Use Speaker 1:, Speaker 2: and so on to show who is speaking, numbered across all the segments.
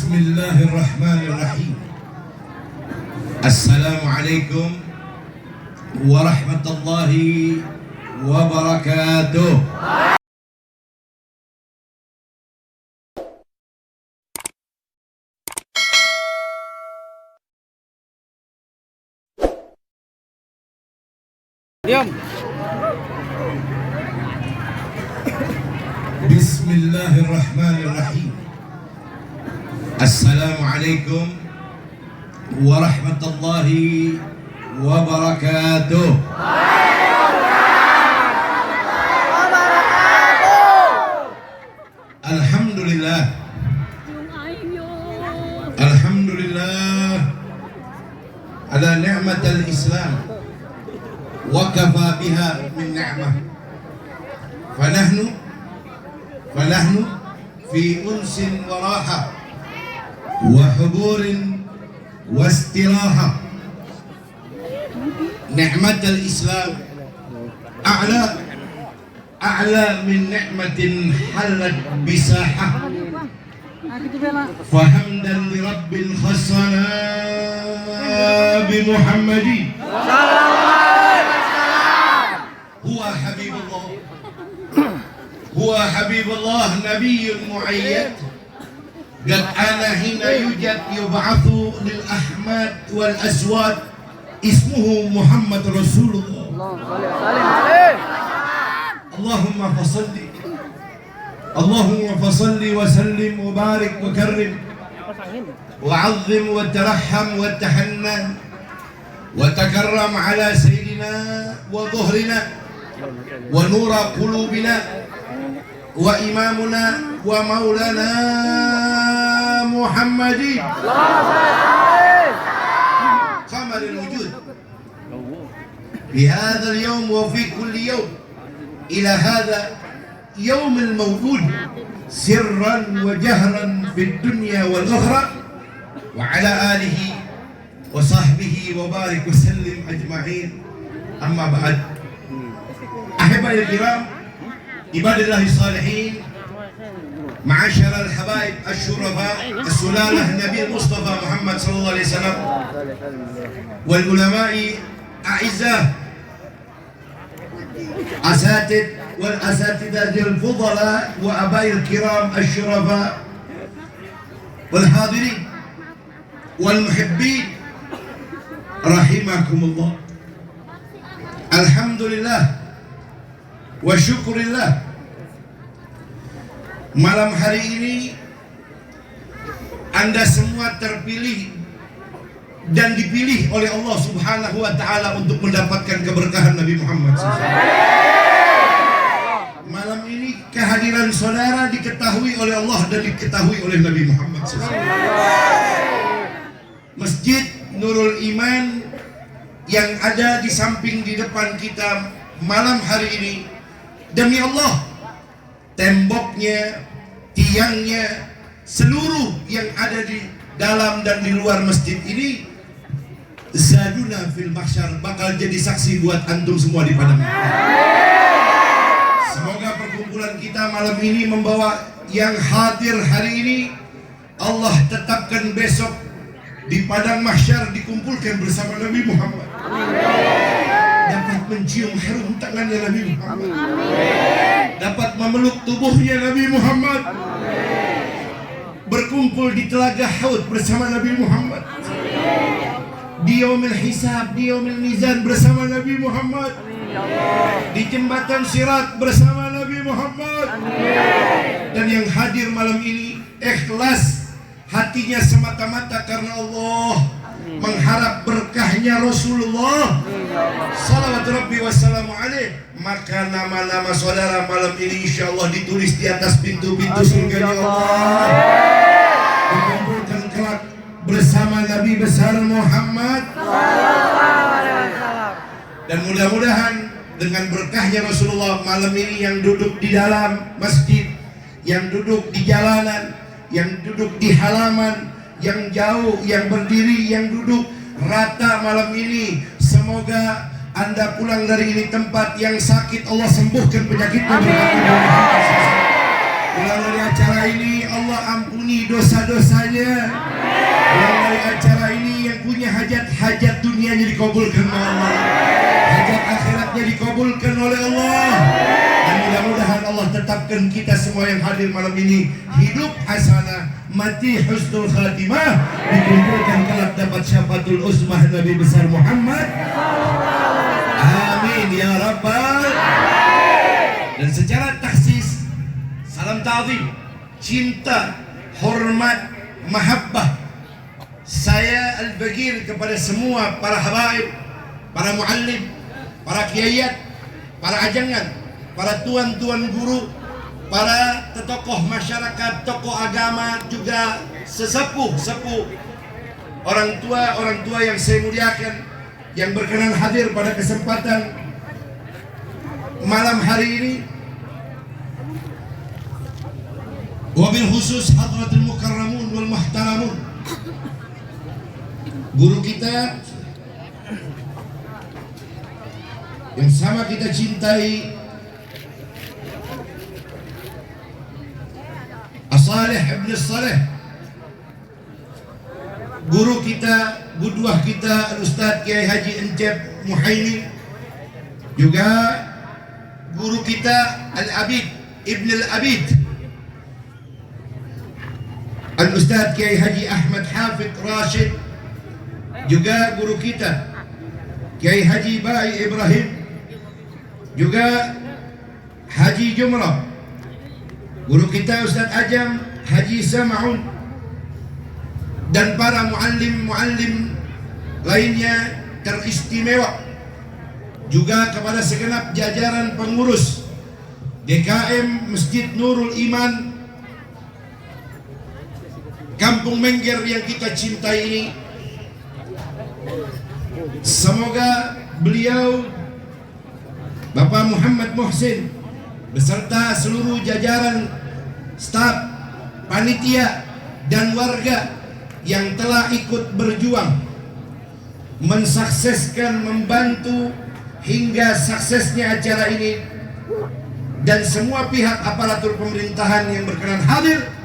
Speaker 1: Bismillahirrahmanirrahim. Assalamualaikum warahmatullahi wabarakatuh.
Speaker 2: Diam.
Speaker 1: Bismillahirrahmanirrahim. Assalamualaikum warahmatullahi wabarakatuh. Alhamdulillah. Alhamdulillah ala ni'matil Islam wa kafa biha min ni'mah. Fanahnu fi unsin wa raha wa huburin wa istiraha. Ni'matul Islam a'la min ni'matin halat bisahah. Fahamdan li rabbil khasana bi Muhammadin huwa habibullah nabiyyun mu'ayyad qad ana hina yujad yub'athu lil ahmad wal aswad ismuhu Muhammad Rasulullah. Allahumma fasalli wa sallim wa barik wa karrim wa 'azzim wa tarahham wa tahannan wa takarram ala sayyidina wa dhuhrina wa nura qulubina wa imamuna wa maulana Muhammadin qamaril wujud fi hadzal yawm wa fi kulli yawm ila hadha yawm al mawlud sirran wa jahran fid dunya wal ukhra wa ala alihi wa sahbihi wa barik wa sallim ajma'in. Amma ba'd. Ahibbai al-kiram, ibadillahi salihin, ma'asyar al-habaib al-syurafa, as-sulalah Nabi Mustafa Muhammad sallallahu alaihi wasallam, wal ulama'i a'izzah, asatid wal asatidatil fudala wa abai al-kiram al-syurafa, wal hadirin wal muhibbin rahimakumullah. Alhamdulillah wa syukurillah, malam hari ini Anda semua terpilih dan dipilih oleh Allah Subhanahu wa ta'ala untuk mendapatkan keberkahan Nabi Muhammad SAW. Malam ini kehadiran saudara diketahui oleh Allah dan diketahui oleh Nabi Muhammad SAW. Masjid Nurul Iman yang ada di samping di depan kita malam hari ini, demi Allah, temboknya, tiangnya, seluruh yang ada di dalam dan di luar masjid ini zaduna fil mahsyar, bakal jadi saksi buat antum semua di padang. Semoga perkumpulan kita malam ini membawa yang hadir hari ini, Allah tetapkan besok di padang mahsyar dikumpulkan bersama Nabi Muhammad. Dapat mencium harum tangannya Nabi Muhammad. Dapat memeluk tubuhnya Nabi Muhammad. Berkumpul di telaga Haud bersama Nabi Muhammad. Di yaumil hisab, di yaumil mizan bersama Nabi Muhammad. Di jembatan Sirat bersama Nabi Muhammad. Dan yang hadir malam ini ikhlas hatinya semata-mata karena Allah, mengharap berkahnya Rasulullah salawatu rabbi wassalamu alaih. Maka nama-nama saudara malam ini insyaallah ditulis di atas pintu-pintu surga Allah, dikumpulkan kelak bersama Nabi besar Muhammad. Dan mudah-mudahan dengan berkahnya Rasulullah malam ini, yang duduk di dalam masjid, yang duduk di jalanan, yang duduk di halaman, yang jauh, yang berdiri, yang duduk rata malam ini, semoga Anda pulang dari ini tempat yang sakit Allah sembuhkan penyakitnya. Melalui acara ini Allah ampuni dosa-dosanya. Melalui acara ini yang punya hajat-hajat dunianya dikabulkan oleh Allah, hajat akhiratnya dikabulkan oleh Allah. Dan mudah-mudahan Allah tetapkan kita semua yang hadir malam ini hidup hasanah, mati husnul khatimah, dikumpulkan kelak dapat syafaatul uzmah Nabi besar Muhammad. Amin ya rabbal. Dan secara taksis, salam ta'zim, cinta, hormat, mahabbah saya Al-Bagir kepada semua para habaib, para muallim, para kiayat, para ajangan, para tuan-tuan guru, para tokoh masyarakat, tokoh agama, juga sesepuh orang tua yang saya muliakan, yang berkenan hadir pada kesempatan malam hari ini. Wabil khusus hadratul mukarramun wal muhtaramun, guru kita yang sama kita cintai, As-Salih Ibn Salih, guru kita, qudwah kita Al-Ustaz Kiai Haji Encep Muhaimin, juga guru kita Al-Abid Ibn Al-Abid Al-Ustaz Kiai Haji Ahmad Hafid Rashid, juga guru kita Kiai Haji Bai Ibrahim, juga Haji Jumrah, guru kita Ustaz Ajam Haji Sama'un, dan para muallim-muallim lainnya teristimewa, juga kepada segenap jajaran pengurus DKM Masjid Nurul Iman Kampung Mengger yang kita cintai ini. Semoga beliau Bapak Muhammad Muhsin beserta seluruh jajaran staf, panitia, dan warga yang telah ikut berjuang mensukseskan, membantu hingga suksesnya acara ini, dan semua pihak aparatur pemerintahan yang berkenan hadir.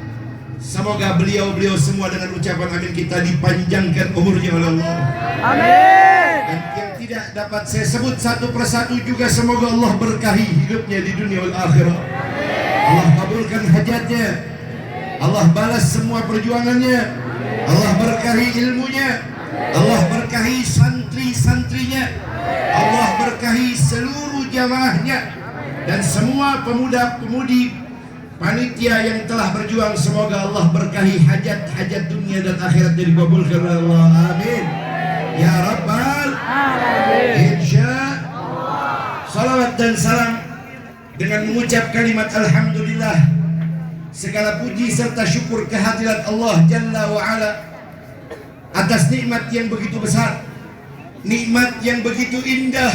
Speaker 1: Semoga beliau-beliau semua dengan ucapan amin kita dipanjangkan umurnya oleh Allah. Amin. Dan yang tidak dapat saya sebut satu persatu juga semoga Allah berkahi hidupnya di dunia wal akhirah. Allah kabulkan hajatnya, Allah balas semua perjuangannya, Allah berkahi ilmunya, Allah berkahi santri-santrinya, Allah berkahi seluruh jamaahnya, dan semua pemuda-pemudi panitia yang telah berjuang. Semoga Allah berkahi hajat-hajat dunia dan akhiratnya dikabulkan oleh Allah. Amin ya rabbal alamin. Insyaallah. Salawat dan salam dengan mengucap kalimat alhamdulillah, segala puji serta syukur kehadirat Allah Jalla wa Ala atas nikmat yang begitu besar, nikmat yang begitu indah,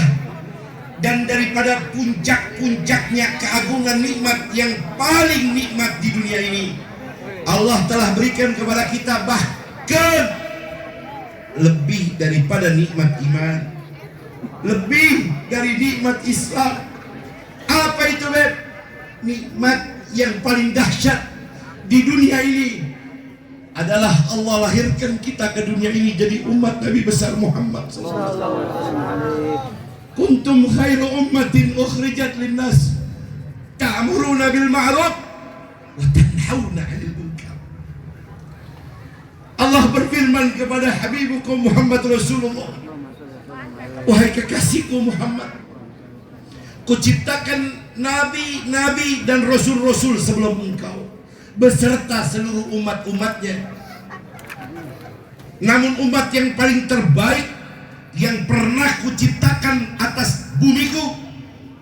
Speaker 1: dan daripada puncak-puncaknya keagungan nikmat yang paling nikmat di dunia ini, Allah telah berikan kepada kita bahkan lebih daripada nikmat iman, lebih dari nikmat Islam. Apa itu, Beb? Nikmat yang paling dahsyat di dunia ini adalah Allah lahirkan kita ke dunia ini jadi umat Nabi besar Muhammad sallallahu alaihi wasallam. Kuntum khairu ummatin ukhrijat linnas ta'muruna bil ma'ruf wa tanhauna 'anil munkar. Allah berfirman kepada habibukum Muhammad Rasulullah, wahai kekasihku Muhammad, kuciptakan nabi-nabi dan rasul-rasul sebelum engkau beserta seluruh umat-umatnya. Namun umat yang paling terbaik yang pernah kuciptakan atas bumiku,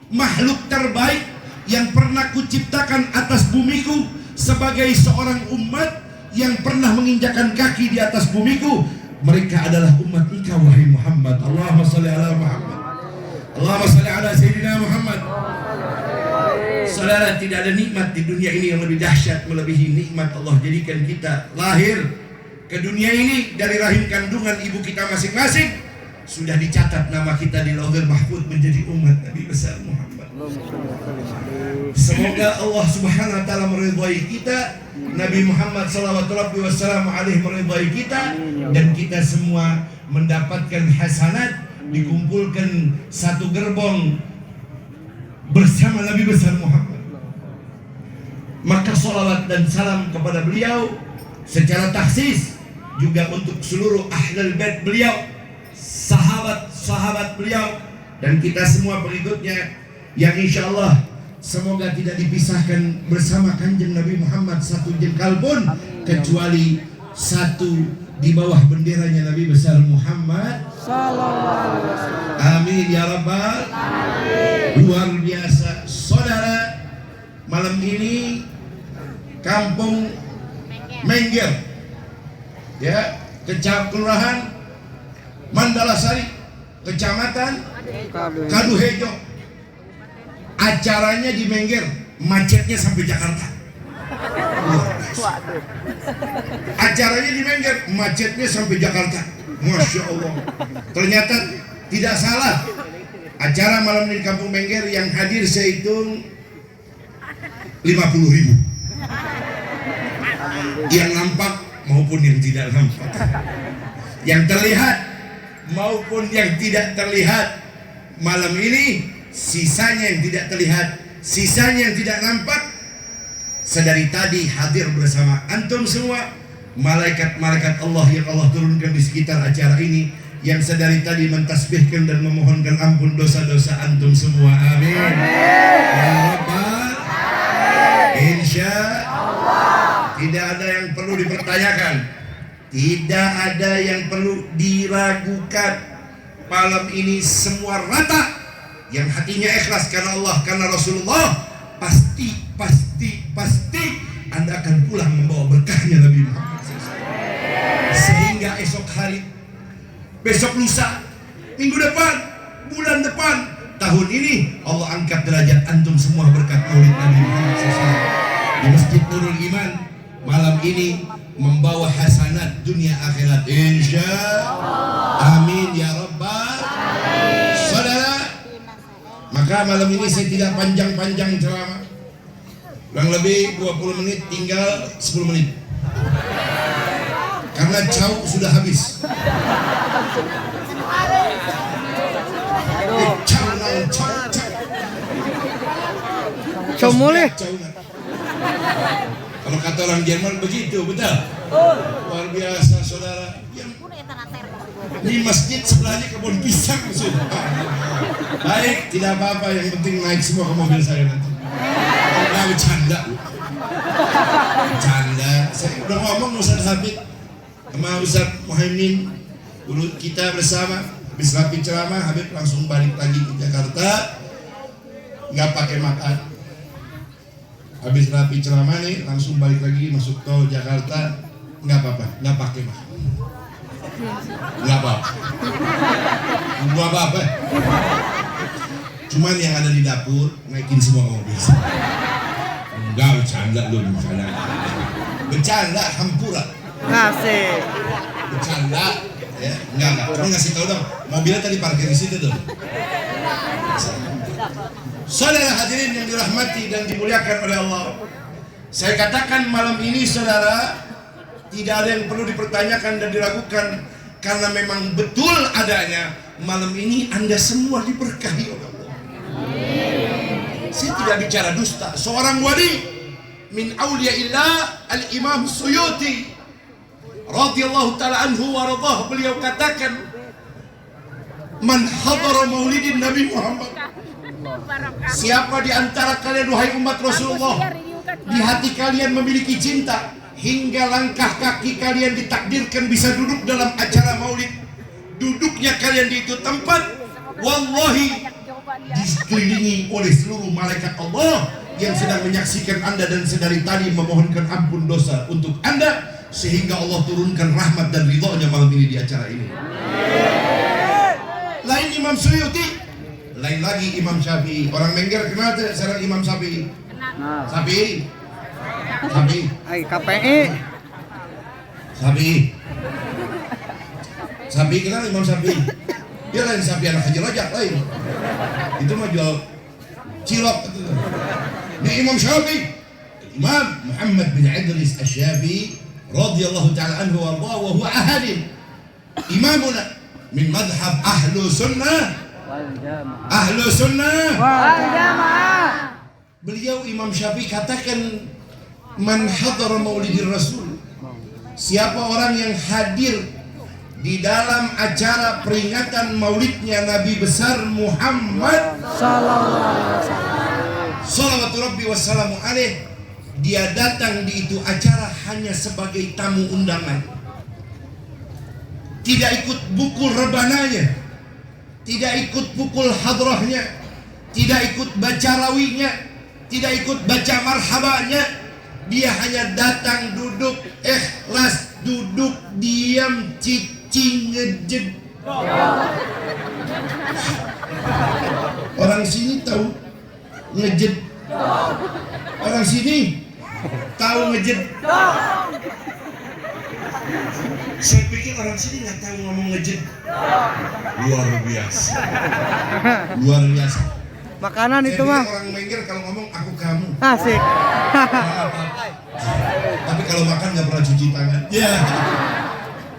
Speaker 1: makhluk terbaik yang pernah kuciptakan atas bumiku sebagai seorang umat yang pernah menginjakkan kaki di atas bumiku, mereka adalah umat engkau wahai Muhammad. Allahumma salli ala Muhammad, Allahumma salli ala Sayyidina Muhammad. Saudara, tidak ada nikmat di dunia ini yang lebih dahsyat melebihi nikmat Allah jadikan kita lahir ke dunia ini dari rahim kandungan ibu kita masing-masing. Sudah dicatat nama kita di Lauhul Mahfuz menjadi umat Nabi besar Muhammad. Semoga Allah Subhanahu wa taala meridhai kita, Nabi Muhammad sallallahu alaihi meridhai kita, dan kita semua mendapatkan hasanat, dikumpulkan satu gerbong bersama Nabi besar Muhammad. Maka salawat dan salam kepada beliau secara taksis juga untuk seluruh ahlul bait beliau, sahabat-sahabat beliau, dan kita semua pengikutnya yang insya Allah semoga tidak dipisahkan bersama kanjeng Nabi Muhammad satu jengkal pun, kecuali satu di bawah benderanya Nabi besar Muhammad sallallahu alaihi wasallam. Amin ya rabbal alamin. Luar biasa saudara, malam ini Kampung Mengger, ya, Kelurahan Mandalasari, Kecamatan Kaduhejo. Acaranya di Mengger, macetnya sampai Jakarta. Acaranya di Mengger, macetnya sampai Jakarta. Masya Allah. Ternyata tidak salah. Acara malam ini di Kampung Mengger yang hadir saya hitung 50.000. Yang nampak maupun yang tidak nampak, yang terlihat maupun yang tidak terlihat. Malam ini sisanya yang tidak terlihat, sisanya yang tidak nampak, sedari tadi hadir bersama antum semua. Malaikat-malaikat Allah yang Allah turunkan di sekitar acara ini, yang sedari tadi mentasbihkan dan memohonkan ampun dosa-dosa antum semua. Amin. Ya Rabbal alamin. Insya Allah tidak ada yang perlu dipertanyakan, tidak ada yang perlu diragukan. Malam ini semua rata, yang hatinya ikhlas karena Allah, karena Rasulullah, pasti Anda akan pulang membawa berkahnya Nabi Muhammad SAW. Sehingga esok hari, besok lusa, minggu depan, bulan depan, tahun ini Allah angkat derajat antum semua berkat maulid Nabi Muhammad SAW. Di Masjid Nurul Iman malam ini membawa hasanat dunia akhirat insya Allah. Amin ya rabbal alamin. Saudara, maka malam ini saya tidak panjang-panjang ceramah, kurang lebih 20 menit, tinggal 10 menit karena jauh sudah habis.
Speaker 2: Mulai.
Speaker 1: Kalau kata orang Jerman begitu, betul? Luar biasa saudara. Di masjid sebelahnya kebun pisang sudah. Baik, tidak apa-apa, yang penting naik semua ke mobil saya nanti. Enggak bercanda. Bercanda. Saya udah ngomong Ustaz Habib sama Ustaz Muhaimin, dulu kita bersama habis rapi ceramah, Habib langsung balik lagi ke Jakarta, nggak pakai makan. Habis rapi ceramah nih, langsung balik lagi masuk tol Jakarta, nggak apa-apa, nggak pakai makan. Nggak apa-apa. Cuman yang ada di dapur naikin semua ke mobil. Enggak, bercanda lu, bercanda hampura.
Speaker 2: Ngasih.
Speaker 1: Bercanda, ya, enggak. Cuma ngasih tahu dong, mobilnya tadi parkir di situ tuh. Saudara hadirin yang dirahmati dan dimuliakan oleh Allah, saya katakan malam ini saudara, tidak ada yang perlu dipertanyakan dan diragukan, karena memang betul adanya. Malam ini Anda semua diberkahi oleh Allah. Saya tidak bicara dusta. Seorang wali min auliyaillah Al-Imam Suyuti radhiyallahu ta'ala anhu wa radhah, beliau katakan, man hadara maulidin Nabi Muhammad, siapa di antara kalian wahai umat Rasulullah, di hati kalian memiliki cinta hingga langkah kaki kalian ditakdirkan bisa duduk dalam acara maulid, duduknya kalian di itu tempat, wallahi dikelilingi oleh seluruh malaikat Allah yang sedang menyaksikan Anda dan sedari tadi memohonkan ampun dosa untuk Anda, sehingga Allah turunkan rahmat dan ridhonya malam ini di acara ini. Lain Imam Suyuti, lain lagi Imam Syafi'i. Orang Mengger kenal tidak sekarang Imam Syafi'i? Syafi'i.
Speaker 2: KPI.
Speaker 1: Syafi'i kenal Imam Syafi'i? Dia lain Syafi'i anak Haji Rajab lain. Itu mah jual cilok itu. Ini Imam Syafi'i, Imam Muhammad bin Idris Asy-Syafi'i radhiyallahu taala anhu wa huwa ahadin imamuna min madhhab ahlu sunnah wal jamaah. Beliau Imam Syafi'i katakan, man hadara maulidir rasul, siapa orang yang hadir di dalam acara peringatan maulidnya Nabi besar Muhammad sallallahu alaihi wasallam, salawatu rabbi wassalamu alaih, dia datang di itu acara hanya sebagai tamu undangan, tidak ikut bukul rebananya, tidak ikut pukul hadrahnya, tidak ikut baca rawinya, tidak ikut baca marhabanya. Dia hanya datang, duduk ikhlas, duduk diam, cicing ngejed. Orang sini tahu ngejed, orang sini tahu ngejed. Saya pikir orang sini nggak tahu ngomong ngejed. Luar biasa, luar biasa.
Speaker 2: Makanan itu mah.
Speaker 1: Orang Mengger kalau ngomong aku kamu.
Speaker 2: Asik.
Speaker 1: Tapi kalau makan nggak pernah cuci tangan. Ya.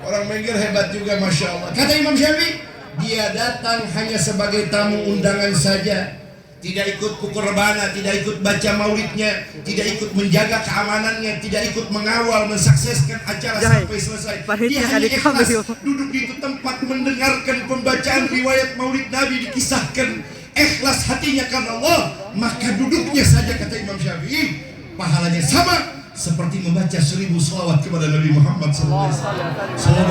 Speaker 1: Orang Mengger hebat juga, masya Allah. Kata Imam Syafi'i, dia datang hanya sebagai tamu undangan saja, tidak ikut pukul rebana, tidak ikut baca maulidnya, tidak ikut menjaga keamanannya, tidak ikut mengawal mensukseskan acara sampai selesai. Dia hanya ikhlas duduk di itu tempat mendengarkan pembacaan riwayat maulid Nabi dikisahkan. Ikhlas hatinya karena Allah, maka duduknya saja, kata Imam Syafi'i, pahalanya sama seperti membaca 1000 shalawat kepada Nabi Muhammad sallallahu alaihi wasallam.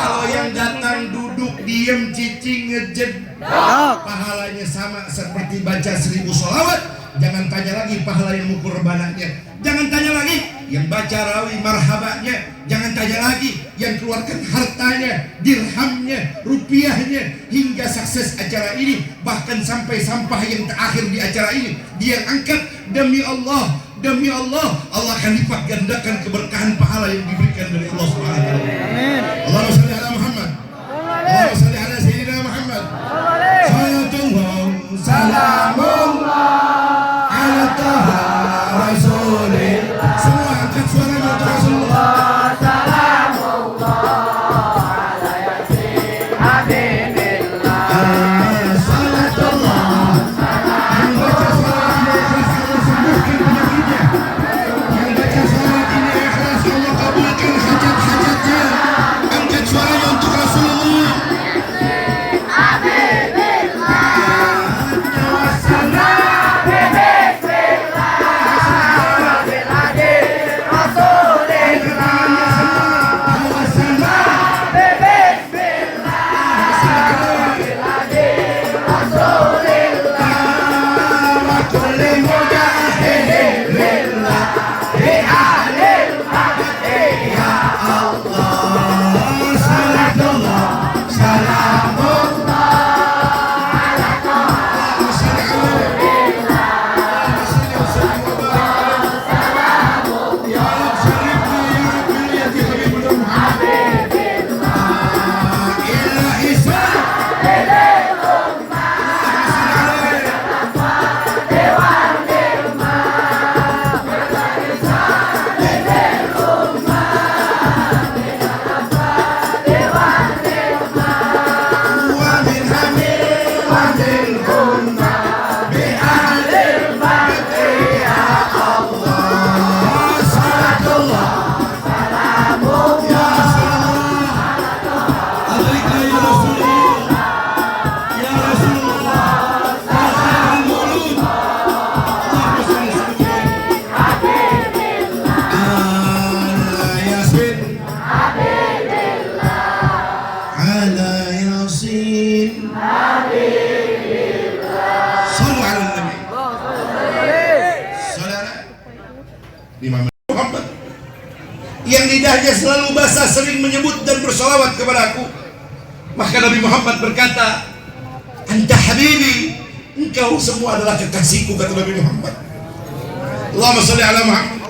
Speaker 1: Kalau yang datang duduk diam cicing ngejed, pahalanya sama seperti baca 1000 shalawat. Jangan tanya lagi pahala yang mukul rebananya, jangan tanya lagi yang baca rawi marhabanya, jangan tanya lagi yang keluarkan hartanya, dirhamnya, rupiahnya hingga sukses acara ini, bahkan sampai sampah yang terakhir di acara ini dia angkat. Demi Allah, demi Allah, Allah akan lipat gandakan keberkahan pahala yang diberikan dari Allah Subhanahu wa taala. Amin. Allahumma shalli ala Muhammad. Allahumma shalli ala sayyidina Muhammad. Salatullah salamullah ala taha rasulillah. Semua angkat suaranya untuk Rasulullah. Yang lidahnya selalu basah sering menyebut dan bersolawat kepada aku. Maka Nabi Muhammad berkata, anta habibi, engkau semua adalah kekasihku, kata Nabi Muhammad. Allahumma salli ala Muhammad.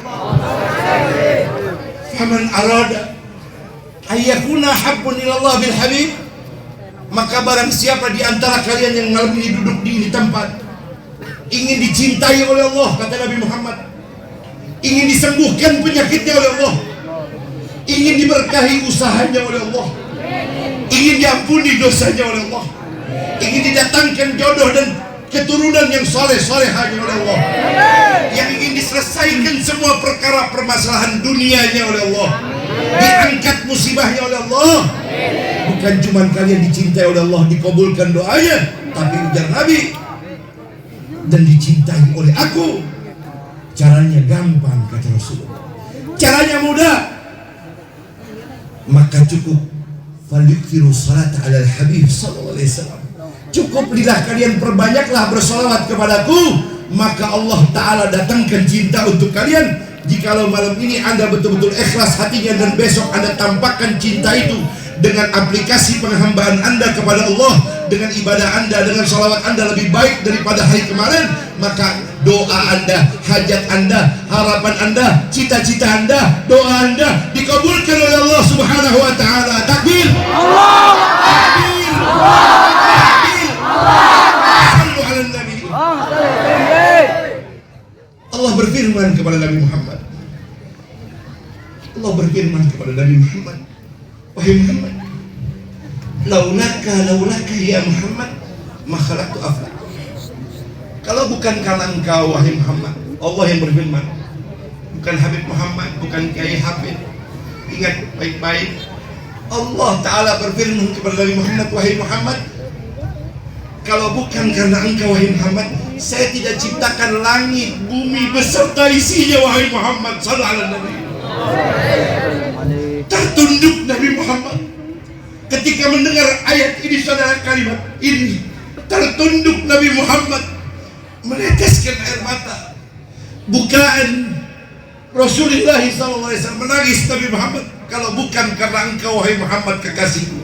Speaker 1: Faman arada ayyakuna habbun ilallah bil habib, maka barang siapa di antara kalian yang malam ini duduk di ini tempat ingin dicintai oleh Allah, kata Nabi Muhammad, ingin disembuhkan penyakitnya oleh Allah, ingin diberkahi usahanya oleh Allah, ingin diampuni dosanya oleh Allah, ingin didatangkan jodoh dan keturunan yang soleh-solehahnya oleh Allah, yang ingin diselesaikan semua perkara permasalahan dunianya oleh Allah, diangkat musibahnya oleh Allah. Bukan cuma kalian dicintai oleh Allah, dikabulkan doanya, tapi ujar Nabi, dan dicintai oleh aku. Caranya gampang, kata Rasulullah, caranya mudah. Maka cukup falyukthiru salata alal habib sallallahu alaihi wasallam. Cukup lidah kalian perbanyaklah bersolawat kepadaku, maka Allah Ta'ala datangkan cinta untuk kalian. Jikalau malam ini Anda betul-betul ikhlas hatinya dan besok Anda tampakkan cinta itu dengan aplikasi penghambaan Anda kepada Allah, dengan ibadah Anda, dengan sholawat Anda lebih baik daripada hari kemarin, maka doa Anda, hajat Anda, harapan Anda, cita-cita Anda, doa Anda dikabulkan oleh Allah Subhanahu wa Ta'ala. Takbir! Allah! Takbir! Allah! Takbir! Allah! Sallu ala Nabi. Allah berfirman kepada Nabi Muhammad. Allah berfirman kepada Nabi Muhammad, wahai Muhammad, laulaka ya Muhammad ma khalaqtu aflak. Kalau bukan karena engkau wahai Muhammad, Allah yang berfirman, bukan Habib Muhammad, bukan Kiai Habib. Ingat baik-baik, Allah Ta'ala berfirman kepada Nabi Muhammad, wahai Muhammad, kalau bukan karena engkau wahai Muhammad, saya tidak ciptakan langit, bumi beserta isinya wahai Muhammad sallallahu alaihi wasallam. Tertunduk Nabi Muhammad ketika mendengar ayat ini, saudara, kalimat ini tertunduk Nabi Muhammad, meneteskan air mata. Bukan Rasulullah SAW menangis Nabi Muhammad, kalau bukan karena engkau wahai Muhammad kekasihku,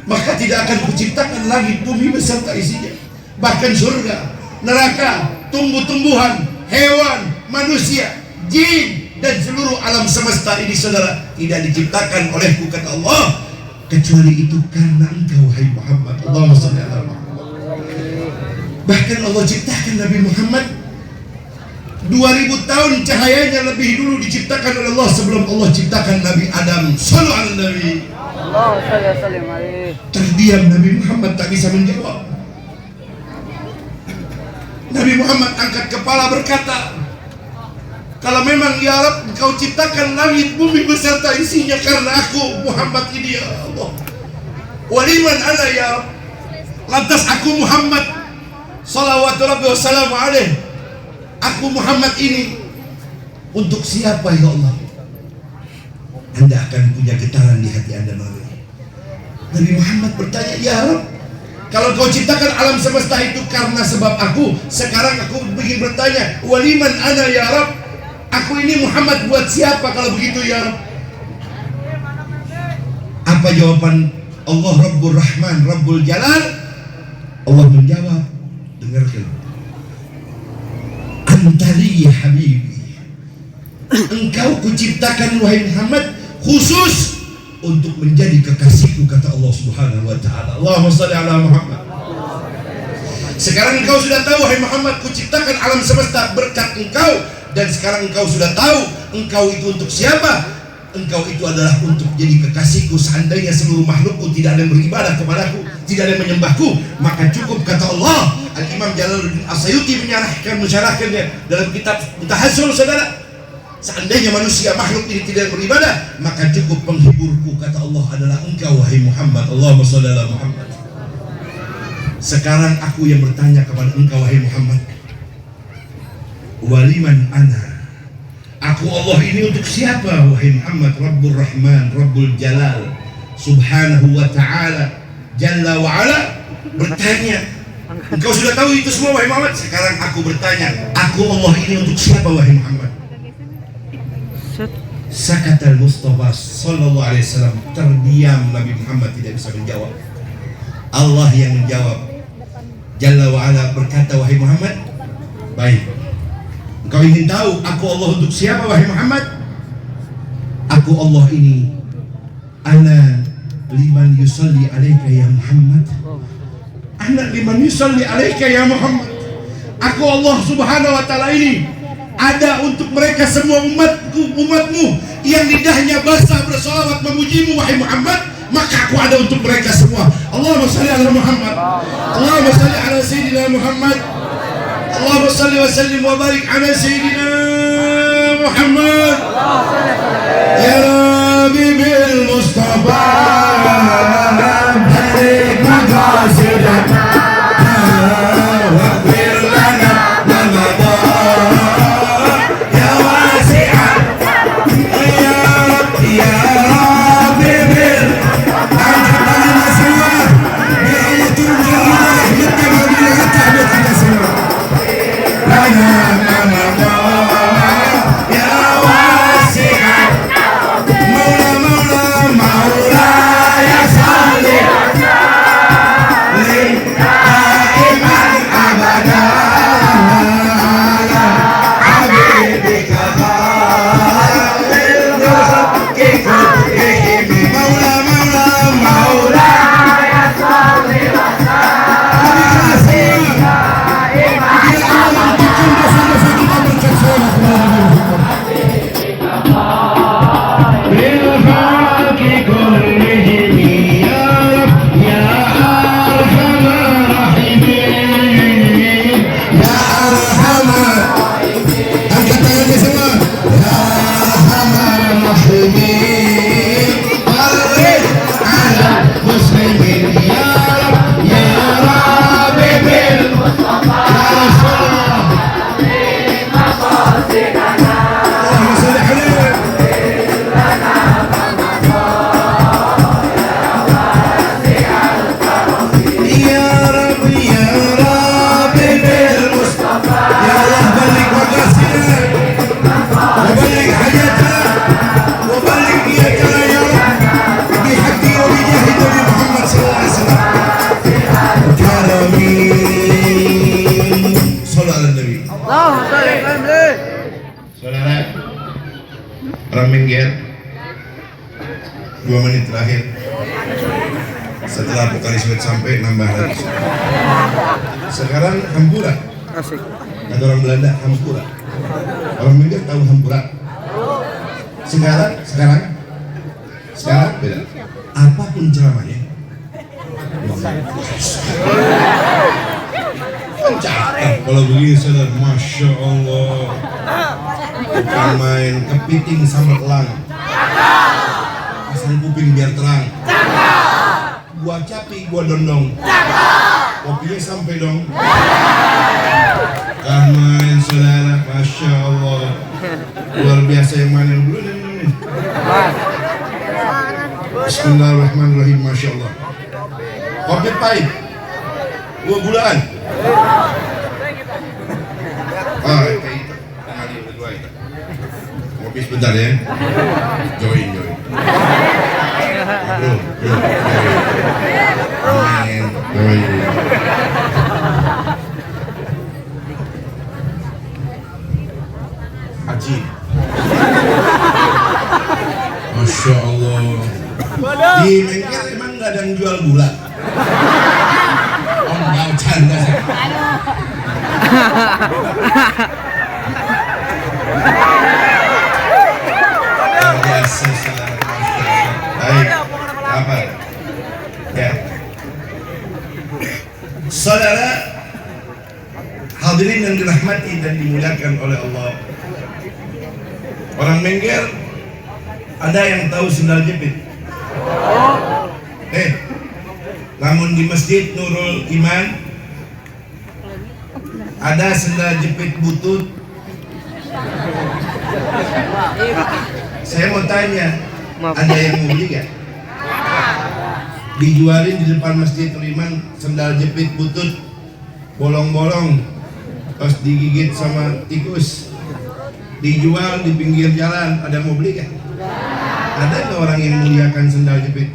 Speaker 1: maka tidak akan kuciptakan langit bumi beserta isinya, bahkan surga, neraka, tumbuh-tumbuhan, hewan, manusia, jin, dan seluruh alam semesta ini, saudara, tidak diciptakan olehku, kata Allah, kecuali itu karena engkau wahai Muhammad. Allahumma shalli ala Muhammad. Bahkan Allah ciptakan Nabi Muhammad 2000 tahun cahayanya lebih dulu diciptakan oleh Allah sebelum Allah ciptakan Nabi Adam. Sallu ala Nabi. Terdiam Nabi Muhammad, tak bisa menjawab. Nabi Muhammad angkat kepala berkata, kalau memang ya Rabb engkau ciptakan langit bumi beserta isinya karena aku Muhammad ini ya Allah, waliman ana ya Rabb, lantas aku Muhammad salawatu rabbi wassalamu alaih, aku Muhammad ini untuk siapa ya Allah? Anda akan punya getaran di hati Anda malam ini. Nabi Muhammad bertanya, ya Rabb, kalau kau ciptakan alam semesta itu karena sebab aku, sekarang aku ingin bertanya, waliman ana ya Rabb, aku ini Muhammad buat siapa kalau begitu ya Rabb? Apa jawaban Allah? Rabbul Rahman, Rabbul Jalal. Allah menjawab, dengarkan, antali ya Habibi, engkau kuciptakan wahai Muhammad khusus untuk menjadi kekasihku, kata Allah Subhanahu wa Ta'ala. Allahumma shalli ala Muhammad. Sekarang engkau sudah tahu wahai Muhammad, kuciptakan alam semesta berkat engkau, dan sekarang engkau sudah tahu engkau itu untuk siapa. Engkau itu adalah untuk jadi kekasihku. Seandainya seluruh makhlukku tidak ada yang beribadah kepadaku, tidak ada yang menyembahku, maka cukup, kata Allah. Al-Imam Jalaluddin As-Sayuti mensyarahkannya dalam kitab Mutahassul, saudara. Seandainya manusia makhluk ini tidak beribadah, maka cukup penghiburku, kata Allah, adalah engkau wahai Muhammad. Allahumma shalli ala Muhammad. Sekarang aku yang bertanya kepada engkau wahai Muhammad, waliman ana, aku Allah ini untuk siapa wahai Muhammad? Rabbul Rahman, Rabbul Jalal, Subhanahu wa Ta'ala, Jalla wa Ala bertanya. Engkau sudah tahu itu semua wahai Muhammad. Sekarang aku bertanya, aku Allah ini untuk siapa wahai Muhammad? Sakatal Mustafa sallallahu alaihi wasallam. Terdiam Nabi Muhammad, tidak bisa menjawab. Allah yang menjawab, Jalla wa Ala berkata, wahai Muhammad, baik, engkau ingin tahu aku Allah untuk siapa wahai Muhammad? Aku Allah ini, ana liman yusalli alaika ya Muhammad, Ana liman yusalli alaika ya Muhammad. Aku Allah Subhanahu wa taala ini ada untuk mereka semua umatmu yang lidahnya basah bersolawat memujimu wahai Muhammad, maka aku ada untuk mereka semua. Allahumma salli ala Muhammad. Allahumma salli ala Sayyidina Muhammad. Allahumma salli wa sallim wa barik ala Sayyidina Muhammad. Ya Rabbi bil Mustafa barik maqasidana waghfir lana ma madha ya wasi'an ya Rabbi ya Rabbi bil angkatana semua ya Allah turunkan hidayah kita bagi kita semua lana ma madha ya wasi'an maula maula maula ya salli orang minggir 2 menit terakhir setelah Bukhari Sweat sampai nambah lagi. Sekarang hampura. Asik. Kata orang Belanda hampura. Orang minggir tahu hampura. Sekarang beda. Apapun ceramahnya. Kalau begini saudara, masya Allah. Bukan main kepiting sama elang. Pasang kuping biar terang. Gua capi, gua dondong. Kopinya sampai dong. Kan main saudara, masya Allah. Luar biasa yang mana dulu nih. Bismillahirrahmanirrahim, masya Allah. Kopi pahit. Gua gulaan. Kopi sebentar ya. Join. Join. Haji. Masya Allah. Di Mengker emang nggak ada yang jual gula. Oh nggak canda sih. Biasa saudara. Baik. Apa? Ya. Saudara hadirin yang dirahmati dan dimuliakan oleh Allah. Orang Mengger ada yang tahu sendal jepit? Namun di Masjid Nurul Iman ada sendal jepit butut. Saya mau tanya, ada yang mau beli gak? Dijualin di depan Masjid Nurul Iman sendal jepit butut, bolong-bolong, terus digigit sama tikus. Dijual di pinggir jalan, ada yang mau beli gak? Ada nggak orang yang muliakan sendal jepit?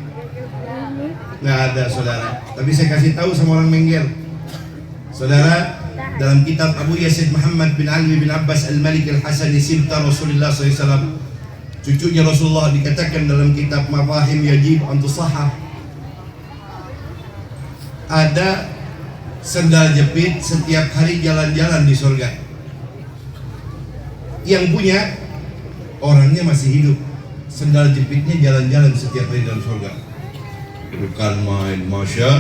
Speaker 1: Nggak ada saudara. Tapi saya kasih tahu sama orang Mengger, saudara, dalam kitab Abu Yazid Muhammad bin Ali bin Abbas Al-Malik Al-Hasani Sibta Rasulullah SAW, cucunya Rasulullah, dikatakan dalam kitab Mafahim Yajib Antusahah, ada sendal jepit setiap hari jalan-jalan di surga. Yang punya orangnya masih hidup, sendal jepitnya jalan-jalan setiap hari dalam surga. Bukan main, Masya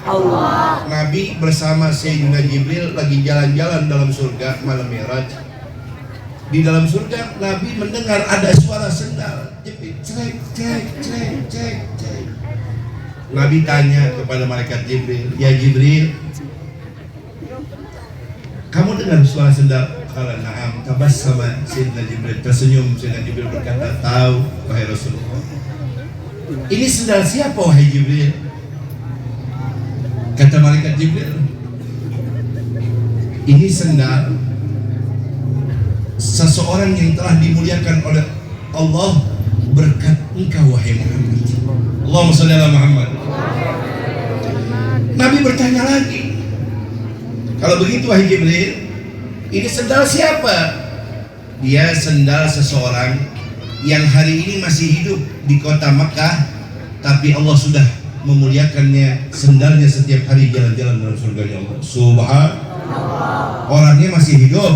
Speaker 1: Allah. Nabi bersama Sayyidina Jibril lagi jalan-jalan dalam surga malam Mi'raj. Di dalam surga Nabi mendengar ada suara sendal jepit, cek cek cek cek cek. Nabi tanya kepada malaikat Jibril, ya Jibril, kamu dengar suara sendal? Kala na'am. Tabas sama Sayyidina Jibril, tersenyum. Sayyidina Jibril berkata, tahu wahai Rasulullah. Ini sendal siapa wahai Jibril? Kata malaikat Jibril, ini sendal seseorang yang telah dimuliakan oleh Allah berkat engkau wahai Muhammad. Allahumma shalli ala Muhammad. Nabi bertanya lagi, kalau begitu wahai Jibril, ini sendal siapa? Dia sendal seseorang yang hari ini masih hidup di kota Makkah, tapi Allah sudah memuliakannya, sendalnya setiap hari jalan-jalan dalam surganya Allah. Subhanallah. Orangnya masih hidup,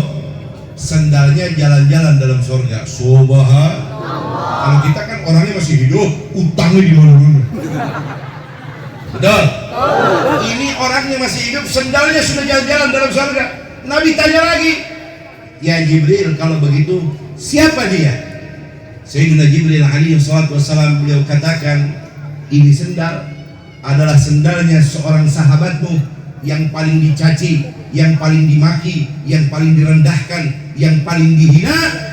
Speaker 1: sendalnya jalan-jalan dalam surga. Subhanallah. Kalau kita kan orangnya masih hidup, utangnya di mana-mana. Betul? Ini orangnya masih hidup, sendalnya sudah jalan-jalan dalam surga. Nabi tanya lagi, ya Jibril, kalau begitu siapa dia? Sayyidina Jibril alaihi wassalam, beliau katakan, ini sendal adalah sendalnya seorang sahabatmu yang paling dicaci, yang paling dimaki, yang paling direndahkan, yang paling dihina.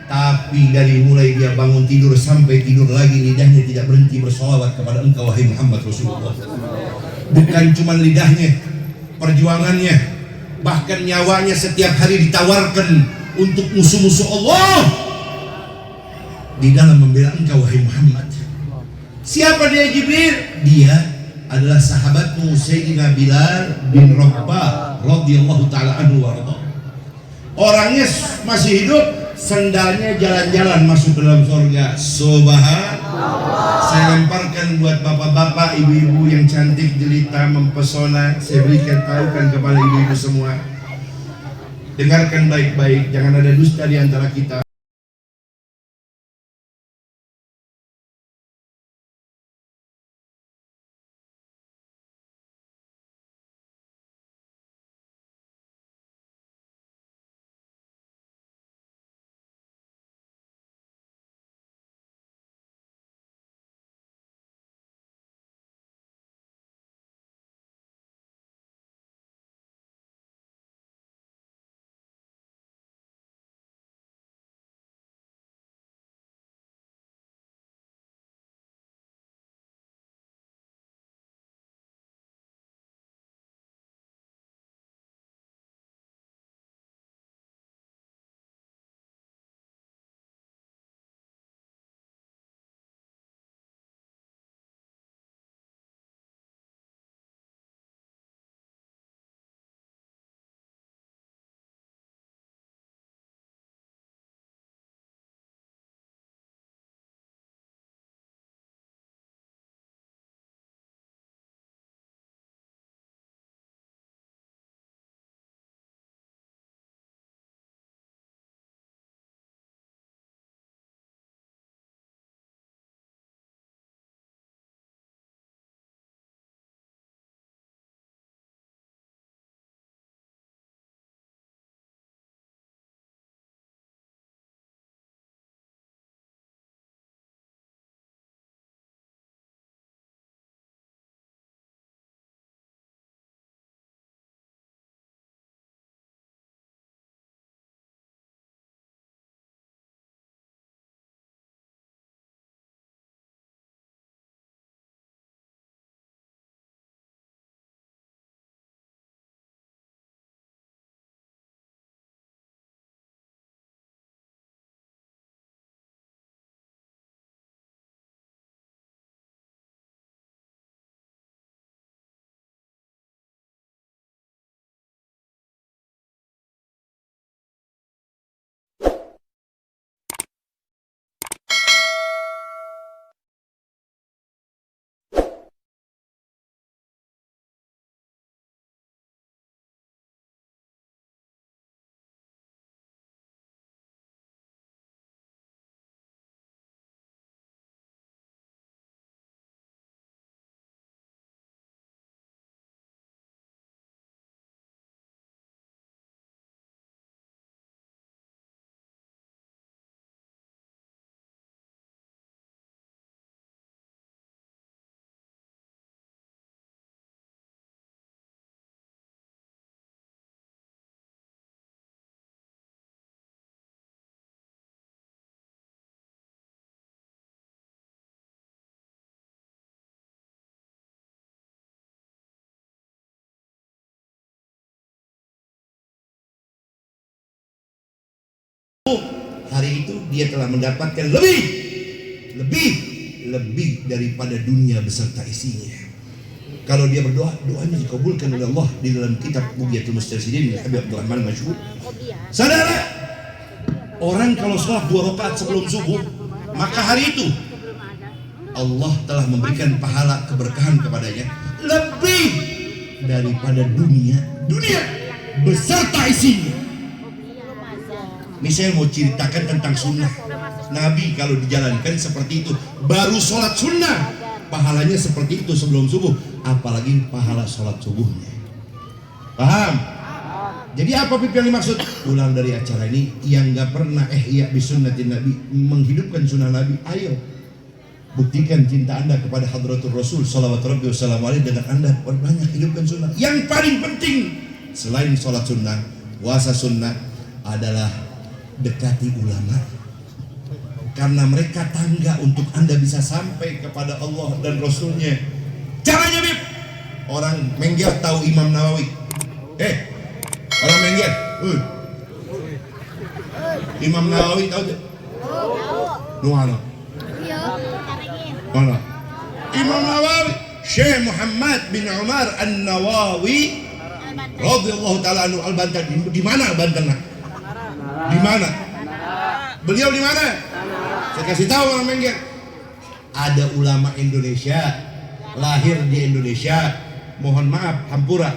Speaker 1: Tapi dari mulai dia bangun tidur sampai tidur lagi, lidahnya tidak berhenti bersolawat kepada engkau wahai Muhammad Rasulullah. Bukan cuma lidahnya, perjuangannya, bahkan nyawanya setiap hari ditawarkan untuk musuh-musuh Allah di dalam membela engkau wahai Muhammad. Siapa dia Jibril? Dia adalah sahabatmu Sayyidina Bilal bin Rabah radhiyallahu taala anhu warḍah. Orangnya masih hidup, sendalnya jalan-jalan masuk ke dalam surga. Subhanallah. Saya lemparkan buat bapak-bapak, ibu-ibu yang cantik, jelita, mempesona. Saya berikan tahukan kepada ibu-ibu semua. Dengarkan baik-baik, jangan ada dusta di antara kita. hari itu dia telah mendapatkan lebih daripada dunia beserta isinya. Kalau dia berdoa, doanya dikabulkan oleh Allah di dalam kitab Bughyatul Mustarsyidin Habib Abdurrahman Masyhur. Saudara, orang kalau sholat 2 rakaat sebelum subuh, maka hari itu Allah telah memberikan pahala keberkahan kepadanya lebih daripada dunia beserta isinya. Ini saya mau ceritakan tentang sunnah Nabi. Kalau dijalankan seperti itu, baru sholat sunnah pahalanya seperti itu sebelum subuh, apalagi pahala sholat subuhnya. Paham? Jadi apa Pip yang dimaksud? Pulang dari acara ini yang gak pernah ihya bisunnatin Nabi, menghidupkan sunnah Nabi, ayo buktikan cinta anda kepada hadratul Rasul sallallahu alaihi wasallam dengan anda perbanyak hidupkan sunnah. Yang paling penting selain sholat sunnah, puasa sunnah adalah dekati ulama, karena mereka tangga untuk anda bisa sampai kepada Allah dan Rasulnya. Caranya Bib, orang Mengger tahu Imam Nawawi. Orang Mengger, Imam Nawawi tahu tak? Mana? Mana? Imam Nawawi, Syekh Muhammad bin Umar An-Nawawi radhiyallahu taala anhu Al-Bantan. Di mana Banten? Di mana? Beliau di mana? Saya kasih tahu orang Mengger. Ada ulama Indonesia, lahir di Indonesia. Mohon maaf, hampura.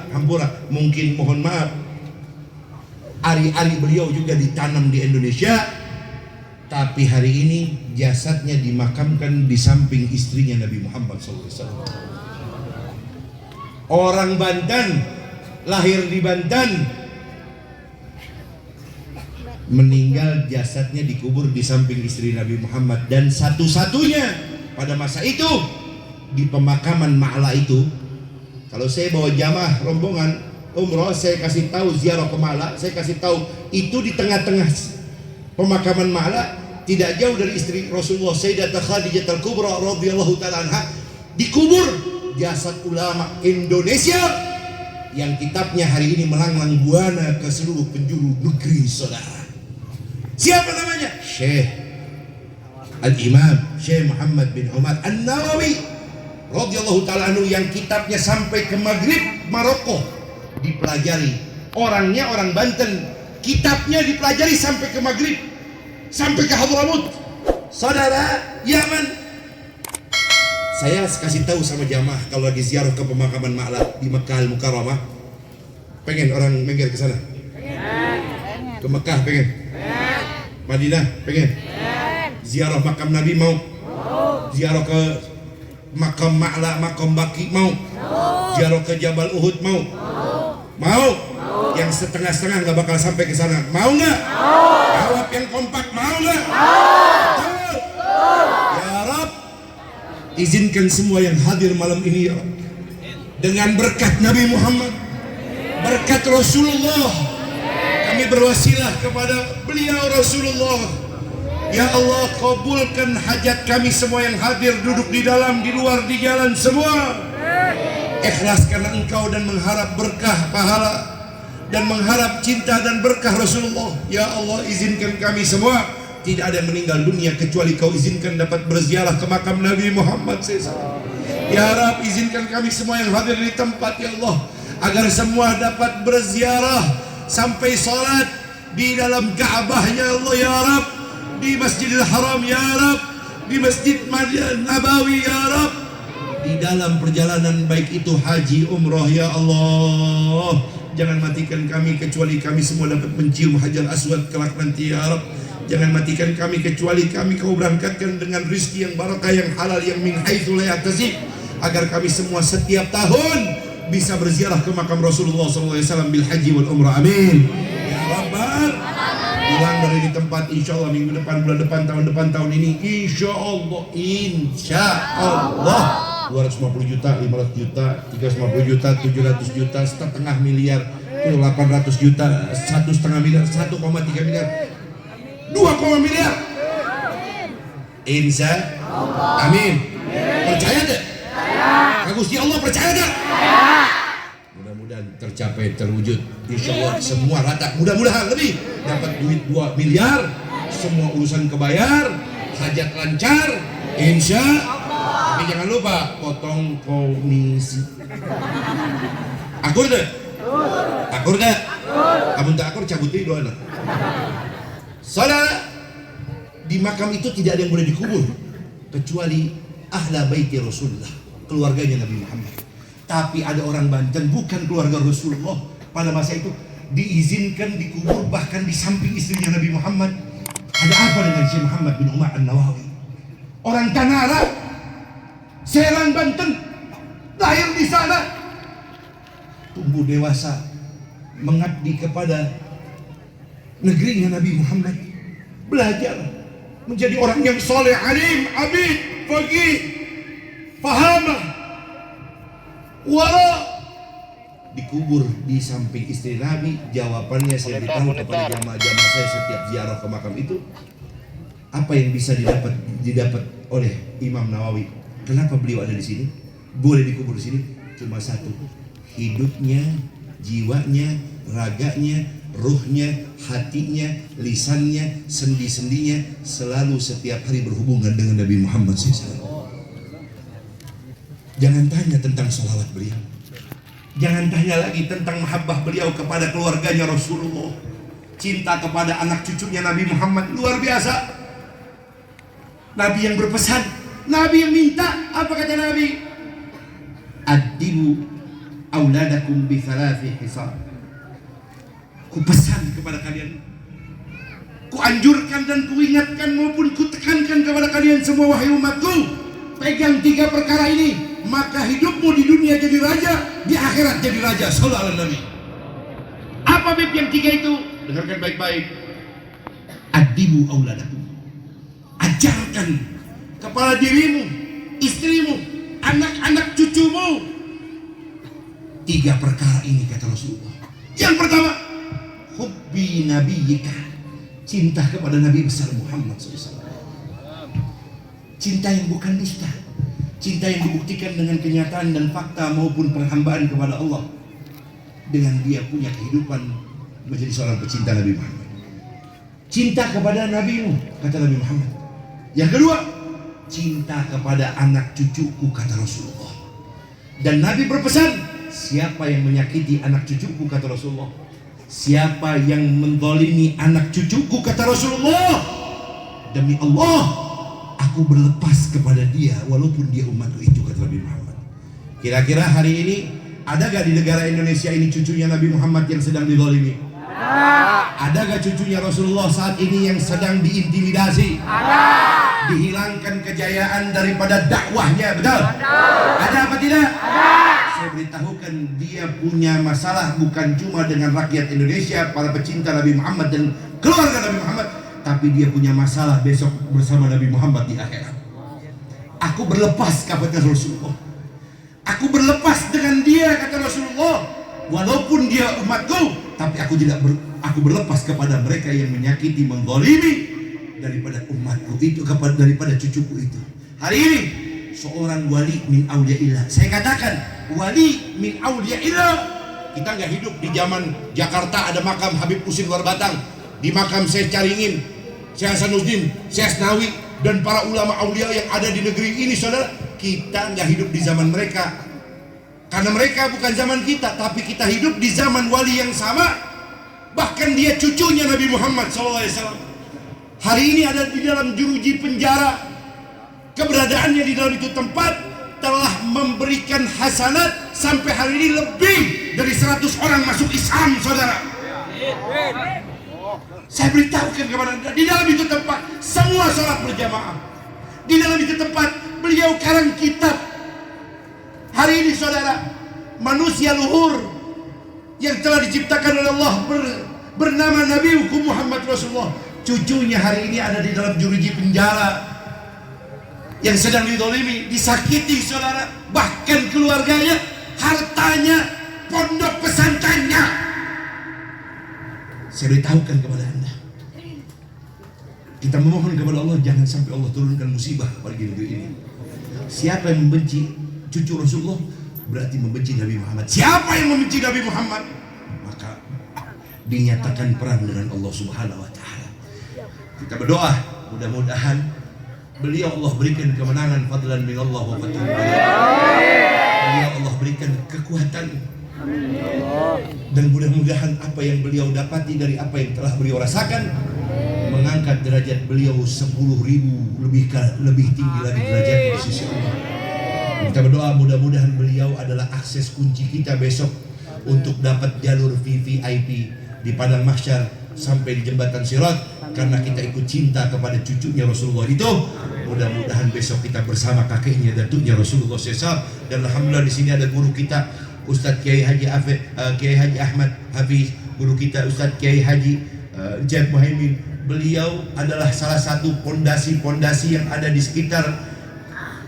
Speaker 1: Mungkin mohon maaf, ari-ari beliau juga ditanam di Indonesia, tapi hari ini jasadnya dimakamkan di samping istrinya Nabi Muhammad SAW. Orang Banten, lahir di Banten, meninggal jasadnya dikubur di samping istri Nabi Muhammad. Dan satu-satunya pada masa itu di pemakaman Ma'la itu, kalau saya bawa jamaah rombongan umroh, saya kasih tahu ziarah ke Ma'la, saya kasih tahu itu di tengah-tengah pemakaman Ma'la, tidak jauh dari istri Rasulullah Sayyidatah Khadijah Al-Kubra radhiyallahu ta'ala anha, dikubur jasad ulama Indonesia yang kitabnya hari ini melanglang buana ke seluruh penjuru negeri saudara. Siapa namanya? Syekh Al-Imam Syekh Muhammad bin Umar An-Nawawi radhiyallahu ta'ala anhu, yang kitabnya sampai ke Maghrib Maroko dipelajari. Orangnya orang Banten, kitabnya dipelajari sampai ke Maghrib, sampai ke Hadramut. Saudara, Yaman. Saya kasih tahu sama jamaah kalau lagi ziarah ke pemakaman Ma'la di Mekah Al-Mukarramah. Pengen orang Mengger ke sana? Ke Mekah pengen? Madinah pengen? Ziarah makam Nabi mau? Ziarah ke makam Ma'la, makam Baki mau? Ziarah ke Jabal Uhud mau? Mau? Yang setengah-setengah nggak bakal sampai ke sana. Mau nggak? Jawab yang kompak. Mau nggak? Ya Rab, izinkan semua yang hadir malam ini ya Rab, dengan berkat Nabi Muhammad, berkat Rasulullah, kami berwasilah kepada beliau Rasulullah. Ya Allah, kabulkan hajat kami semua yang hadir, duduk di dalam, di luar, di jalan semua. Ikhlas karena Engkau dan mengharap berkah pahala dan mengharap cinta dan berkah Rasulullah. Ya Allah, izinkan kami semua, tidak ada yang meninggal dunia kecuali Kau izinkan dapat berziarah ke makam Nabi Muhammad SAW. Ya Rab, izinkan kami semua yang hadir di tempat ya Allah, agar semua dapat berziarah sampai salat di dalam Ka'bah ya Allah ya Rab, di Masjidil Haram ya Rab, di Masjid Nabawi ya Rab, di dalam perjalanan baik itu haji umrah ya Allah. Jangan matikan kami kecuali kami semua dapat mencium Hajar Aswad kelak nanti ya Rab. Jangan matikan kami kecuali kami Kau berangkatkan dengan rizki yang barakah, yang halal, yang min haitsu la yahtasib, agar kami semua setiap tahun bisa berziarah ke makam Rasulullah SAW bil haji wal umrah. Amin ya Rabbal. Pulang dari di tempat insyaallah minggu depan, bulan depan, tahun depan, tahun ini insyaallah 250 juta, 500 juta, 350 juta, 700 juta, setengah miliar, 800 juta, 1,5 miliar, 1,3 miliar, 2 miliar. Insya Allah. Amin. Percaya tak? Gusti Allah percaya tak? Mudah-mudahan tercapai, terwujud. Insya Allah semua rata. Mudah-mudahan lebih dapat duit 2 miliar, semua urusan kebayar, hajat lancar, insya Allah. Tapi jangan lupa potong komisi. Akur deh? Akur deh? Kamu tak akur, cabutin doa anak. Saudara, di makam itu tidak ada yang boleh dikubur kecuali ahla baiti Rasulullah, keluarganya Nabi Muhammad. Tapi ada orang Banten bukan keluarga Rasulullah pada masa itu diizinkan dikubur bahkan di samping istrinya Nabi Muhammad. Ada apa dengan Syekh Muhammad bin Umar An-Nawawi? Orang Tanara, Serang, Banten, lahir di sana, tumbuh dewasa, mengabdi kepada negerinya Nabi Muhammad, belajar menjadi orang yang soleh, alim, abid, faqih, fahamah, wara. Dikubur di samping istri Nabi. Jawabannya saya beritahu kepada jamaah-jamaah saya setiap ziarah ke makam itu, apa yang bisa didapat oleh Imam Nawawi. Kenapa beliau ada di sini? Boleh dikubur di sini? Cuma satu, hidupnya, jiwanya, raganya, ruhnya, hatinya, lisannya, sendi-sendinya selalu setiap hari berhubungan dengan Nabi Muhammad SAW. Jangan tanya tentang salawat beliau. Jangan tanya lagi tentang mahabbah beliau kepada keluarganya Rasulullah. Cinta kepada anak cucunya Nabi Muhammad luar biasa. Nabi yang berpesan, Nabi yang minta. Apa kata Nabi? Addibu auladakum bi thalathi hisab. Ku pesan kepada kalian, ku anjurkan dan ku ingatkan maupun ku tekankan kepada kalian semua wahai umatku, pegang 3 perkara ini, maka hidupmu di dunia jadi raja, di akhirat jadi raja. Sallallahu alaihi Nabi. Apa beb yang 3 itu? Dengarkan baik-baik. Adibu auladakum. Ajarkan kepada dirimu, istrimu, anak-anak cucumu 3 perkara ini, kata Rasulullah. Yang pertama, hubbi nabiyyika, cinta kepada Nabi besar Muhammad SAW. Cinta yang bukan dusta, cinta yang dibuktikan dengan kenyataan dan fakta maupun penghambaan kepada Allah, dengan dia punya kehidupan menjadi seorang pecinta Nabi Muhammad. Cinta kepada nabimu, kata Nabi Muhammad. Yang kedua, cinta kepada anak cucuku, kata Rasulullah. Dan Nabi berpesan, siapa yang menyakiti anak cucuku, kata Rasulullah, siapa yang menzalimi anak cucuku, kata Rasulullah, demi Allah aku berlepas kepada dia walaupun dia umatku itu, kata Nabi Muhammad. Kira-kira hari ini ada gak di negara Indonesia ini cucunya Nabi Muhammad yang sedang dizalimi? Ada gak cucunya Rasulullah saat ini yang sedang diintimidasi? Dihilangkan kejayaan daripada dakwahnya, betul? Ada apa tidak? Saya beritahukan, dia punya masalah bukan cuma dengan rakyat Indonesia, para pecinta Nabi Muhammad dan keluarga Nabi Muhammad, tapi dia punya masalah besok bersama Nabi Muhammad di akhirat. Aku berlepas, kata Rasulullah. Aku berlepas dengan dia, kata Rasulullah, walaupun dia umatku, tapi aku berlepas kepada mereka yang menyakiti, menzalimi daripada umatku itu, daripada cucuku itu. Hari ini seorang wali min auliyaillah. Saya katakan wali min auliyaillah. Kita nggak hidup di zaman Jakarta ada makam Habib Husin Luar Batang, di makam Syekh Caringin, Syekh Hasanuddin, Syekh Asnawi dan para ulama aulia yang ada di negeri ini, saudara. Kita nggak hidup di zaman mereka, karena mereka bukan zaman kita, tapi kita hidup di zaman wali yang sama. Bahkan dia cucunya Nabi Muhammad SAW. Hari ini ada di dalam jeruji penjara. Keberadaannya di dalam itu tempat telah memberikan hasanat sampai hari ini lebih dari 100 orang masuk Islam, saudara. Saya beritahukan kepada Anda, di dalam itu tempat semua sholat berjamaah. Di dalam itu tempat beliau karang kitab. Hari ini, saudara, manusia luhur yang telah diciptakan oleh Allah bernama Nabi Muhammad Rasulullah, cucunya hari ini ada di dalam jeruji penjara, yang sedang dizalimi, disakiti, saudara. Bahkan keluarganya, hartanya, pondok pesantrennya. Saya beritahukan kepada Anda, kita memohon kepada Allah jangan sampai Allah turunkan musibah bagi negeri ini. Siapa yang membenci cucu Rasulullah berarti membenci Nabi Muhammad. Siapa yang membenci Nabi Muhammad, maka dinyatakan perang dengan Allah Subhanahu wa taala. Kita berdoa, mudah-mudahan beliau Allah berikan kemenangan, fadlan min Allah wa fatun. Beliau Allah berikan kekuatan. Dan mudah-mudahan apa yang beliau dapati dari apa yang telah beliau rasakan mengangkat derajat beliau 10.000 lebih tinggi lagi derajatnya di sisi Allah. Kita berdoa mudah-mudahan beliau adalah akses kunci kita besok untuk dapat jalur VVIP di padang mahsyar sampai di jembatan Sirat, karena kita ikut cinta kepada cucunya Rasulullah itu. Mudah-mudahan besok kita bersama kakeknya, datuknya Rasulullah SAW. Dan alhamdulillah di sini ada guru kita Ustadz Kiai Haji Ahmad Hafiz, guru kita Ustadz Kiai Haji Jaib Muhaimin. Beliau adalah salah satu pondasi-pondasi yang ada di sekitar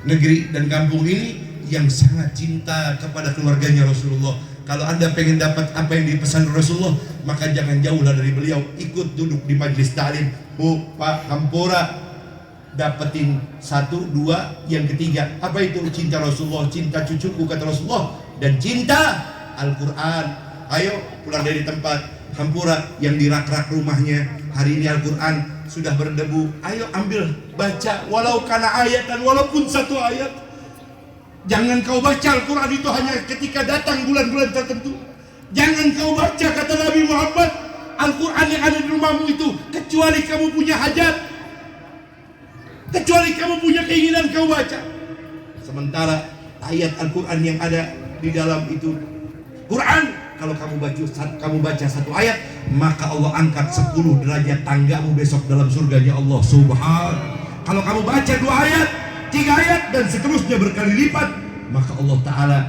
Speaker 1: negeri dan kampung ini yang sangat cinta kepada keluarganya Rasulullah. Kalau Anda pengen dapat apa yang dipesan Rasulullah, maka jangan jauhlah dari beliau. Ikut duduk di majlis ta'lim. Bu, Pak, Hampura, dapetin 1, 2, yang ketiga. Apa itu? Cinta Rasulullah, cinta cucuku kata Rasulullah, dan cinta Al-Quran. Ayo pulang dari tempat Hampura yang di rak-rak rumahnya, hari ini Al-Quran sudah berdebu. Ayo ambil, baca, walau kana ayatan, walaupun 1 ayat. Jangan kau baca Al-Quran itu hanya ketika datang bulan-bulan tertentu. Jangan kau baca, kata Nabi Muhammad, Al-Quran yang ada di rumahmu itu kecuali kamu punya hajat, kecuali kamu punya keinginan kau baca. Sementara ayat Al-Quran yang ada di dalam itu Quran, kalau kamu baca 1 ayat, maka Allah angkat 10 derajat tanggamu besok dalam surganya Allah Subhanahu. Kalau kamu baca 2 ayat, 3 ayat, dan seterusnya berkali lipat, maka Allah Ta'ala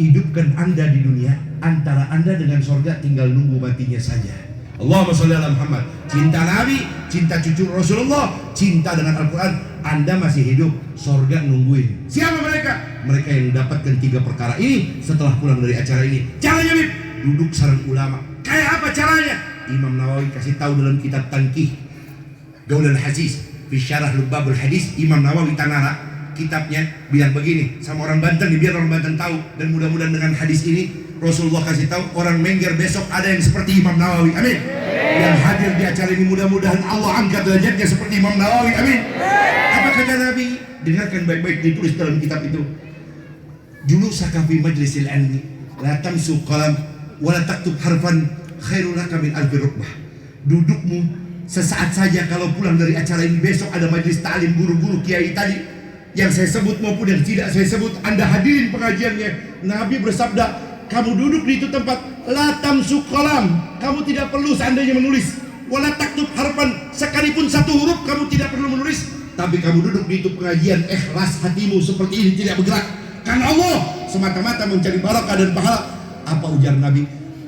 Speaker 1: hidupkan Anda di dunia. Antara Anda dengan surga tinggal nunggu matinya saja. Allahumma sholli ala Muhammad. Cinta Nabi, cinta cucu Rasulullah, cinta dengan Al-Quran, Anda masih hidup, surga nungguin. Siapa mereka? Mereka yang mendapatkan 3 perkara ini setelah pulang dari acara ini. Caranya Bib, duduk sarang ulama. Kayak apa caranya? Imam Nawawi kasih tahu dalam kitab Tanqih Gaulul Hadis fi Syarah Lubabul Hadis. Imam Nawawi Tanara kitabnya bilang begini sama orang Banten, biar orang Banten tahu. Dan mudah-mudahan dengan hadis ini Rasulullah kasih tahu orang Mengger besok ada yang seperti Imam Nawawi. Amin. Yang hadir di acara ini mudah-mudahan Allah angkat derajatnya seperti Imam Nawawi. Amin. Apa kata Nabi? Dengarkan baik-baik, ditulis dalam kitab itu. Julusaka fi majlisil ilmi la tamsu qalam wa la taktub harfan khairul laka min alfi rukbah. Dudukmu sesaat saja kalau pulang dari acara ini, besok ada majlis ta'lim guru-guru kiai tadi yang saya sebut maupun yang tidak saya sebut, Anda hadirin pengajiannya. Nabi bersabda, kamu duduk di itu tempat, la tamsu qalam, kamu tidak perlu seandainya menulis, wala taktub harfan, sekalipun 1 huruf kamu tidak perlu menulis, tapi kamu duduk di itu pengajian ikhlas hatimu seperti ini, tidak bergerak karena Allah semata-mata mencari barakah dan pahala. Apa ujar Nabi?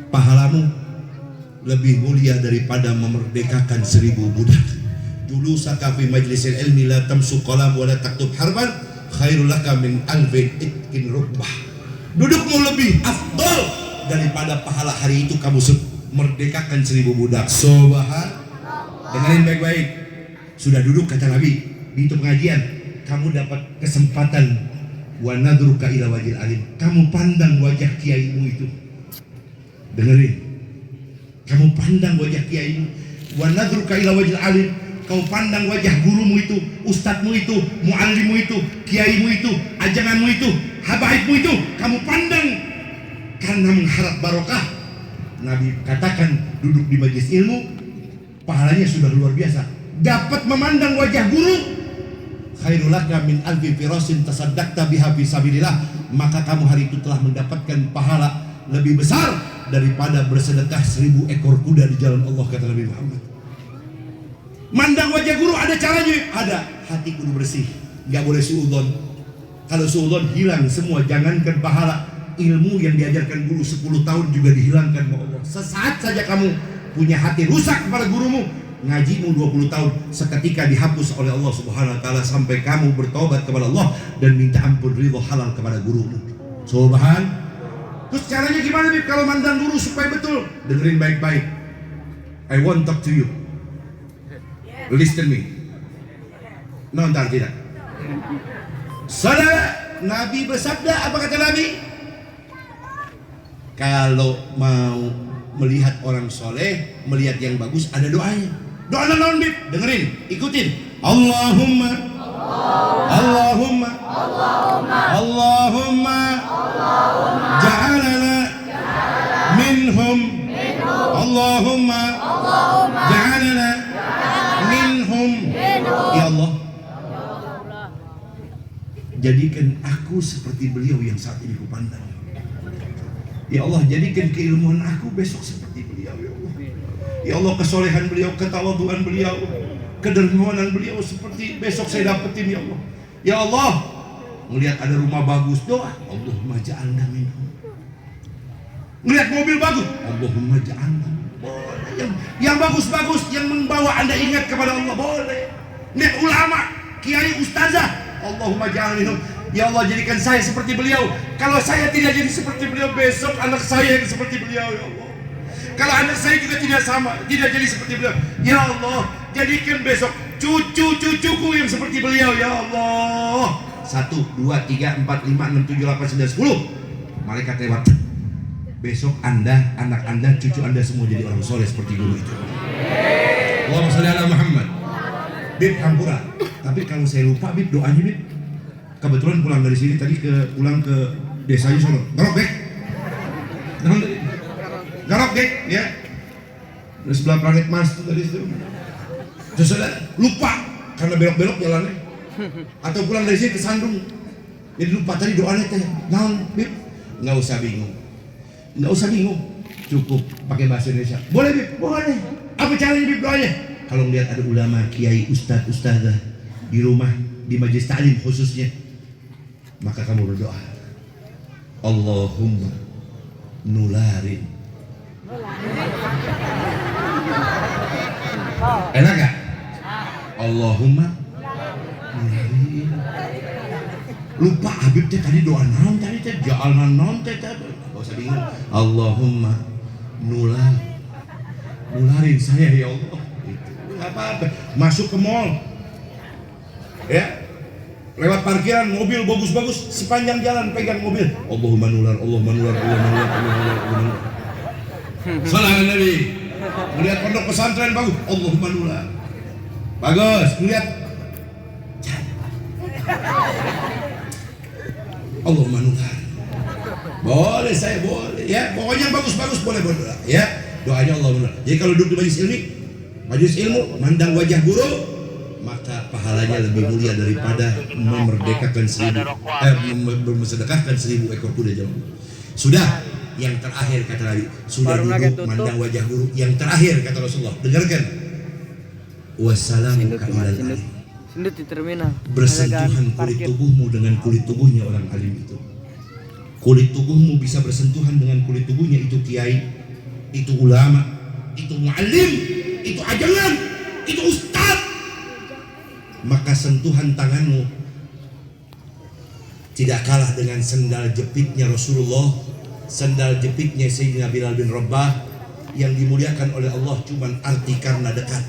Speaker 1: Pahalamu lebih mulia daripada memerdekakan 1000 budak. Dulu sakafi majlisil ilmi la tamsu qalam wa la taktub harfan khairul laka min alfin itkin rukbah. Dudukmu lebih afdal daripada pahala hari itu kamu merdekakan 1000 budak. Subhan. Dengarin baik-baik. Sudah duduk kata Nabi di itu pengajian, kamu dapat kesempatan wa nadruka ila wajil alim. Kamu pandang wajah kiaimu itu. Dengerin. Kamu pandang wajah kiaimu. Wa nadruka ila wajil alim. Kau pandang wajah gurumu itu, ustadzmu itu, muallimmu itu, kiaimu itu, ajanganmu itu, habaibmu itu. Kamu pandang karena mengharap barokah. Nabi katakan duduk di majelis ilmu pahalanya sudah luar biasa. Dapat memandang wajah guru, khairul laka min alfi firasin tasaddaqta biha fi sabilillah. Maka kamu hari itu telah mendapatkan pahala lebih besar daripada bersedekah 1000 ekor kuda di jalan Allah, kata Nabi Muhammad. Mandang wajah guru ada caranya, ada. Hati kudu bersih, nggak boleh suudzon. Kalau suudzon hilang semua. Jangankan pahala, ilmu yang diajarkan guru 10 tahun juga dihilangkan oleh Allah. Sesaat saja kamu punya hati rusak kepada gurumu, ngajimu 20 tahun seketika dihapus oleh Allah Subhanahu wa taala sampai kamu bertobat kepada Allah dan minta ampun ridho halal kepada gurumu. Subhan. Terus caranya gimana nih kalau mandang guru supaya betul? Dengerin baik-baik. I want talk to you. Listen me. No, tidak. Saudara, Nabi bersabda, apa kata Nabi? Kalau mau melihat orang soleh, melihat yang bagus, ada doanya. Doa naon Bib? Dengerin, ikutin. Allahumma Allahumma Allahumma ja'alana minhum Allahumma ja'alana minhum. Ya Allah, jadikan aku seperti beliau yang saat ini kupandang. Ya Allah, jadikan keilmuan aku besok seperti beliau. Ya Allah, ya Allah, kesolehan beliau, ketawaduan beliau, kedermawanan beliau seperti besok saya dapetin. Ya Allah, ya Allah, melihat ada rumah bagus, doa Allahumma ja'alna minhum. Melihat mobil bagus, Allahumma ja'alna. Boleh. Yang bagus-bagus, yang membawa Anda ingat kepada Allah, boleh. Lihat ulama, kiai, ustazah, Allahumma ja'alna minhum. Ya Allah, jadikan saya seperti beliau. Kalau saya tidak jadi seperti beliau, besok anak saya yang seperti beliau. Ya Allah, kalau anak saya juga tidak sama, tidak jadi seperti beliau, ya Allah, jadikan besok cucu-cucuku yang seperti beliau. Ya Allah. 1, 2, 3, 4, 5, 6, 7, 8, 9, 10. Malaikat lewat. Besok Anda, anak Anda, cucu Anda semua jadi orang soleh seperti dulu itu. Allahumma sholli ala Muhammad. Bib hampura. Tapi kalau saya lupa Bib, doanya Bib. Kebetulan pulang dari sini tadi pulang ke desanya Solo. Garok dek. Garok dek ya. Di sebelah planet Mars itu tadi itu. Terus ada lupa karena belok-belok jalannya. Atau pulang dari sini ke Sandung. Jadi lupa tadi doanya teh. Naon Bib? Enggak usah bingung. Enggak usah bingung. Cukup pakai bahasa Indonesia. Boleh Bib? Boleh. Apa caranya Bib doanya? Kalau melihat ada ulama, kiai, ustadz, ustazah di rumah, di majelis ta'lim khususnya, maka kamu berdoa, Allahumma nularin. Enak gak? Allahumma nularin. Lupa Habib teh tadi doa naon tadi teh, ja'alna naon teh tadi. Gak usah bingung. Allahumma nularin saya ya Allah. Apa-apa, masuk ke mall, ya, lewat parkiran mobil bagus-bagus, sepanjang jalan pegang mobil, Allahumma nular, Allahumma nular, Allahumma nular, Allahumma nular. Salam Nabi. Melihat pondok pesantren bagus, Allahumma nular. Bagus, melihat Allahumma nular. Boleh, saya boleh, ya, pokoknya bagus-bagus boleh berdoa, ya, doanya Allahumma nular. Jadi kalau duduk di majelis ilmu, mandang wajah guru, maka pahalanya lebih mulia daripada memerdekakan memsedekahkan 1000 ekor kuda jauh. Sudah, yang terakhir kata Nabi, sudah duduk mandang wajah guru, yang terakhir kata Rasulullah, dengarkan, wassalamu ka'ilal alim. Bersentuhan kulit tubuhmu dengan kulit tubuhnya orang alim itu. Kulit tubuhmu bisa bersentuhan dengan kulit tubuhnya itu kiai, itu ulama, itu muallim, itu ajangan, itu ustaz. Maka sentuhan tanganmu tidak kalah dengan sendal jepitnya Rasulullah, sendal jepitnya Sayyidina Bilal bin Rabah yang dimuliakan oleh Allah cuman arti karena dekat.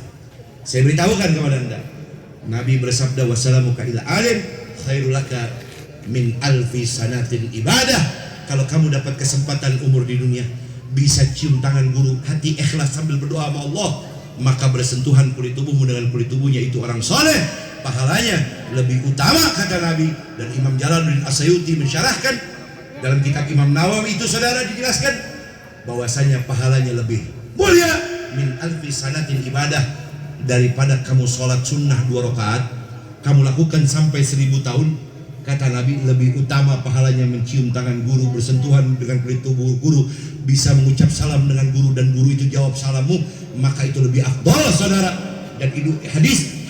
Speaker 1: Saya beritahukan kepada Anda, Nabi bersabda, wassalamuka ila alim khairul laka min alfi sanatin ibadah. Kalau kamu dapat kesempatan umur di dunia, bisa cium tangan guru, hati ikhlas sambil berdoa sama Allah, maka bersentuhan kulit tubuhmu dengan kulit tubuhnya itu orang soleh, pahalanya lebih utama kata Nabi. Dan Imam Jalaluddin As-Suyuti mensyarahkan dalam kitab Imam Nawawi itu, saudara, dijelaskan bahwasanya pahalanya lebih mulia min alfi sanatin ibadah, daripada kamu sholat sunnah 2 rakaat kamu lakukan sampai 1000 tahun. Kata Nabi, lebih utama pahalanya mencium tangan guru, bersentuhan dengan kulit tubuh guru, bisa mengucap salam dengan guru dan guru itu jawab salammu, maka itu lebih afdal, saudara. Dan itu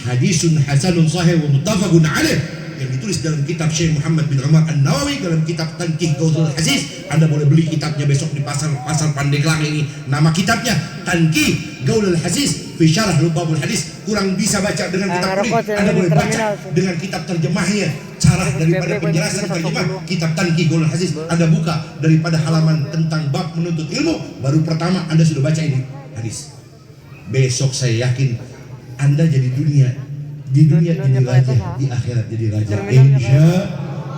Speaker 1: hadisun hasanun sahih wa muttafaqun alaih yang ditulis dalam kitab Syekh Muhammad bin Umar An-Nawawi dalam kitab Tanqih Gauthul Aziz. Anda boleh beli kitabnya besok di pasar Pandeglang ini. Nama kitabnya Tanqih Gauthul Aziz fi Syarah Lubabul Hadis. Kurang bisa baca dengan kitab kulit, Anda boleh baca dengan kitab terjemahnya. Cara daripada penjelasan terjemah kitab Tanqih Gauthul Aziz, Anda buka daripada halaman tentang bab menuntut ilmu, baru pertama Anda sudah baca ini hadis. Besok saya yakin Anda jadi di dunia jadi raja, di akhirat jadi raja. Insya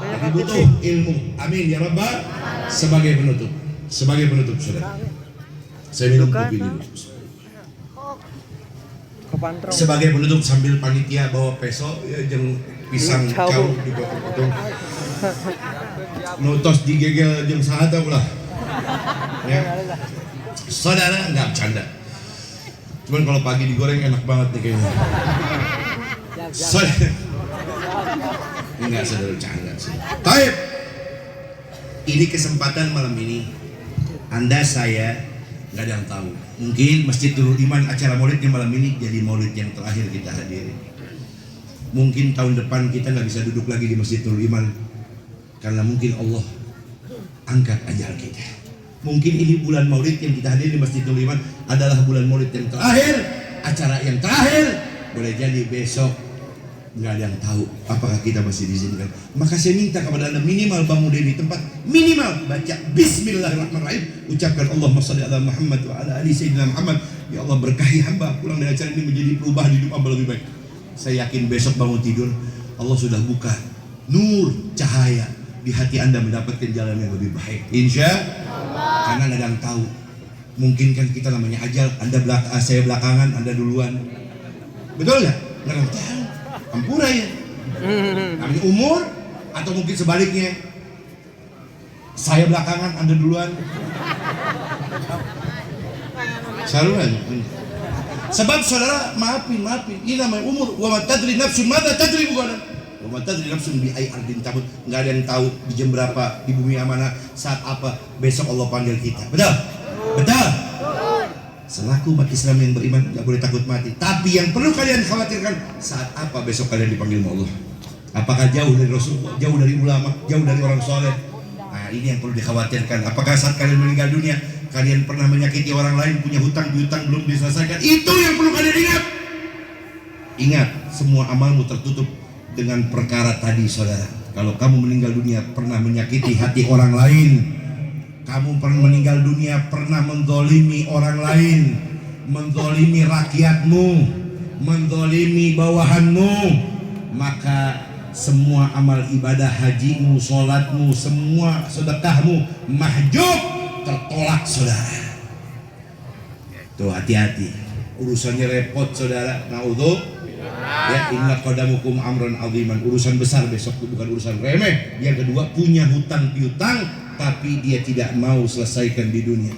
Speaker 1: Allah butuh ilmu. Amin ya Rabbal. Sebagai penutup, saudara, saya minum kopi dulu. Sebagai penutup sambil panitia bawa peso jeung pisang cau dipotong-potong. Nutos digegel jeung sahada ulah. Ya. Saudara enggak bercanda. Cuman kalau pagi digoreng enak banget nih kayaknya. Saudara. Enggak saudara bercanda sih. Baik. Ini kesempatan malam ini. Anda saya nggak ada yang tahu. Mungkin Masjid Nurul Iman acara maulidnya malam ini jadi maulid yang terakhir kita hadiri. Mungkin tahun depan kita nggak bisa duduk lagi di Masjid Nurul Iman karena mungkin Allah angkat ajal kita. Mungkin ini bulan maulid yang kita hadiri di Masjid Nurul Iman adalah bulan maulid yang terakhir, acara yang terakhir. Boleh jadi besok nggak ada yang tahu apakah kita masih diizinkan. Maka saya minta kepada Anda minimal bangun dari tempat, minimal baca Bismillahirrahmanirrahim, ucapkan Allahumma shalli ala Muhammad wa ala ali sayyidina Muhammad. Ya Allah berkahi hamba pulang dari acara ini menjadi perubahan hidup hamba lebih baik. Saya yakin besok bangun tidur Allah sudah buka nur cahaya di hati Anda mendapatkan jalan yang lebih baik. Insya Allah. Karena Anda yang tahu. Mungkin kan kita namanya ajal, saya belakangan, Anda duluan. Betul nggak? Nggak tahu. Ampura ya. Namanya umur atau mungkin sebaliknya. Saya belakangan, Anda duluan. Saluran. Sebab saudara maafin. Ini namanya umur. Wa ma tadri nafsun madza tadri bukan. Wa ma tadri nafsun bi ai ardin tamut. Enggak ada yang tahu di jam berapa, di bumi yang mana, saat apa besok Allah panggil kita. Betul? Betul. Selaku umat Islam yang beriman tidak boleh takut mati. Tapi yang perlu kalian khawatirkan saat apa besok kalian dipanggil Allah. Apakah jauh dari Rasulullah, jauh dari ulama, jauh dari orang soleh? Nah ini yang perlu dikhawatirkan. Apakah saat kalian meninggal dunia kalian pernah menyakiti orang lain, punya hutang piutang belum diselesaikan? Itu yang perlu kalian ingat. Ingat, semua amalmu tertutup dengan perkara tadi saudara. Kalau kamu meninggal dunia pernah menyakiti hati orang lain, kamu pernah meninggal dunia pernah menzalimi orang lain, menzalimi rakyatmu, menzalimi bawahanmu, maka semua amal ibadah hajimu, sholatmu, semua sedekahmu mahjub, tertolak saudara. Tuh hati-hati, urusannya repot saudara. Naudzu ya, inna qadamukum amran aziman, urusan besar besok, bukan urusan remeh. Yang kedua, punya hutang piutang tapi dia tidak mau selesaikan di dunia.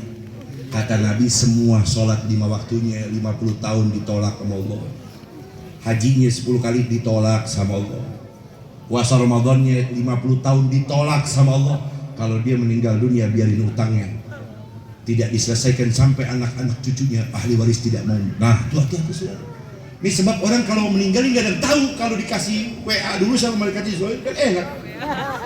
Speaker 1: Kata Nabi, semua sholat 5 waktunya 50 tahun ditolak sama Allah. Hajinya 10 kali ditolak sama Allah. Puasa Ramadannya 50 tahun ditolak sama Allah. Kalau dia meninggal dunia biarin hutangnya tidak diselesaikan sampai anak-anak cucunya ahli waris tidak mau. Nah itu hati-hati saudara. Ini sebab orang kalau meninggal nggak ada yang tahu. Kalau dikasih WA dulu sama malaikat Israil kan enak.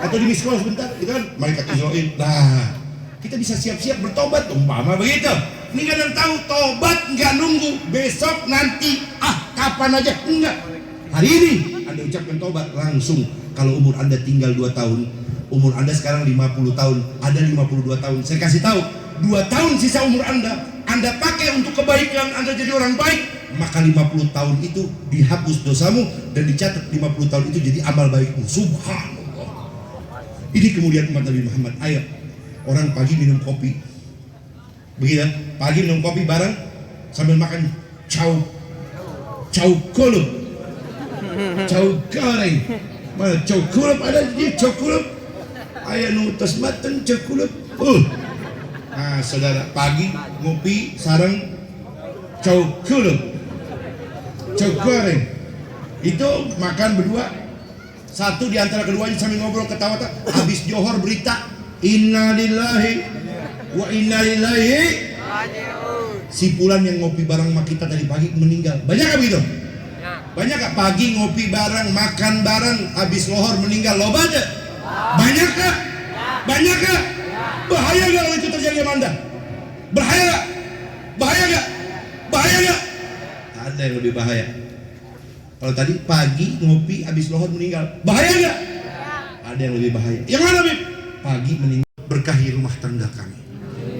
Speaker 1: Atau di miss call sebentar, itu kan malaikat Israil. Nah, kita bisa siap-siap bertobat, umpama begitu. Ini nggak ada yang tahu, tobat nggak nunggu besok nanti, kapan aja, enggak. Hari ini Anda ucapkan tobat langsung. Kalau umur Anda tinggal 2 tahun, umur Anda sekarang 50 tahun, ada 52 tahun. Saya kasih tahu, 2 tahun sisa umur Anda pakai untuk kebaikan, Anda jadi orang baik, maka 50 tahun itu dihapus dosamu dan dicatat 50 tahun itu jadi amal baikmu. Subhanallah. Ini kemudian umat Nabi Muhammad. Ayo, orang pagi minum kopi, begitu? Pagi minum kopi bareng sambil makan cau kulup, cau goreng. Mana cau kulup ada di cau kulup? Ayah nutas mateng cau kulup. Nah, saudara pagi ngopi sareng cau kulup, cau goreng. Itu makan berdua. Satu di antara keduanya sambil ngobrol ketawa, habis johor berita inna lillahi wa inna ilaihi raji'un. Si Fulan yang ngopi bareng sama kita tadi pagi meninggal. Banyak gak begitu? Banyak gak pagi ngopi bareng, makan bareng, habis lohor meninggal? Loba aja. Banyak gak? Banyak gak? Bahaya gak kalau itu terjadi sama Anda? Bahaya gak? Bahaya gak? Bahaya gak? Ada yang lebih bahaya. Kalau tadi pagi ngopi habis lohor meninggal, bahaya nggak? Ada yang lebih bahaya. Yang mana Bib? Pagi meninggal, berkahi rumah tangga kami.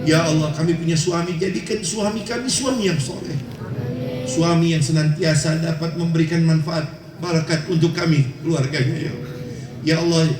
Speaker 1: Ya Allah, kami punya suami, jadikan suami kami suami yang soleh, suami yang senantiasa dapat memberikan manfaat, barakat untuk kami keluarganya. Ya Allah,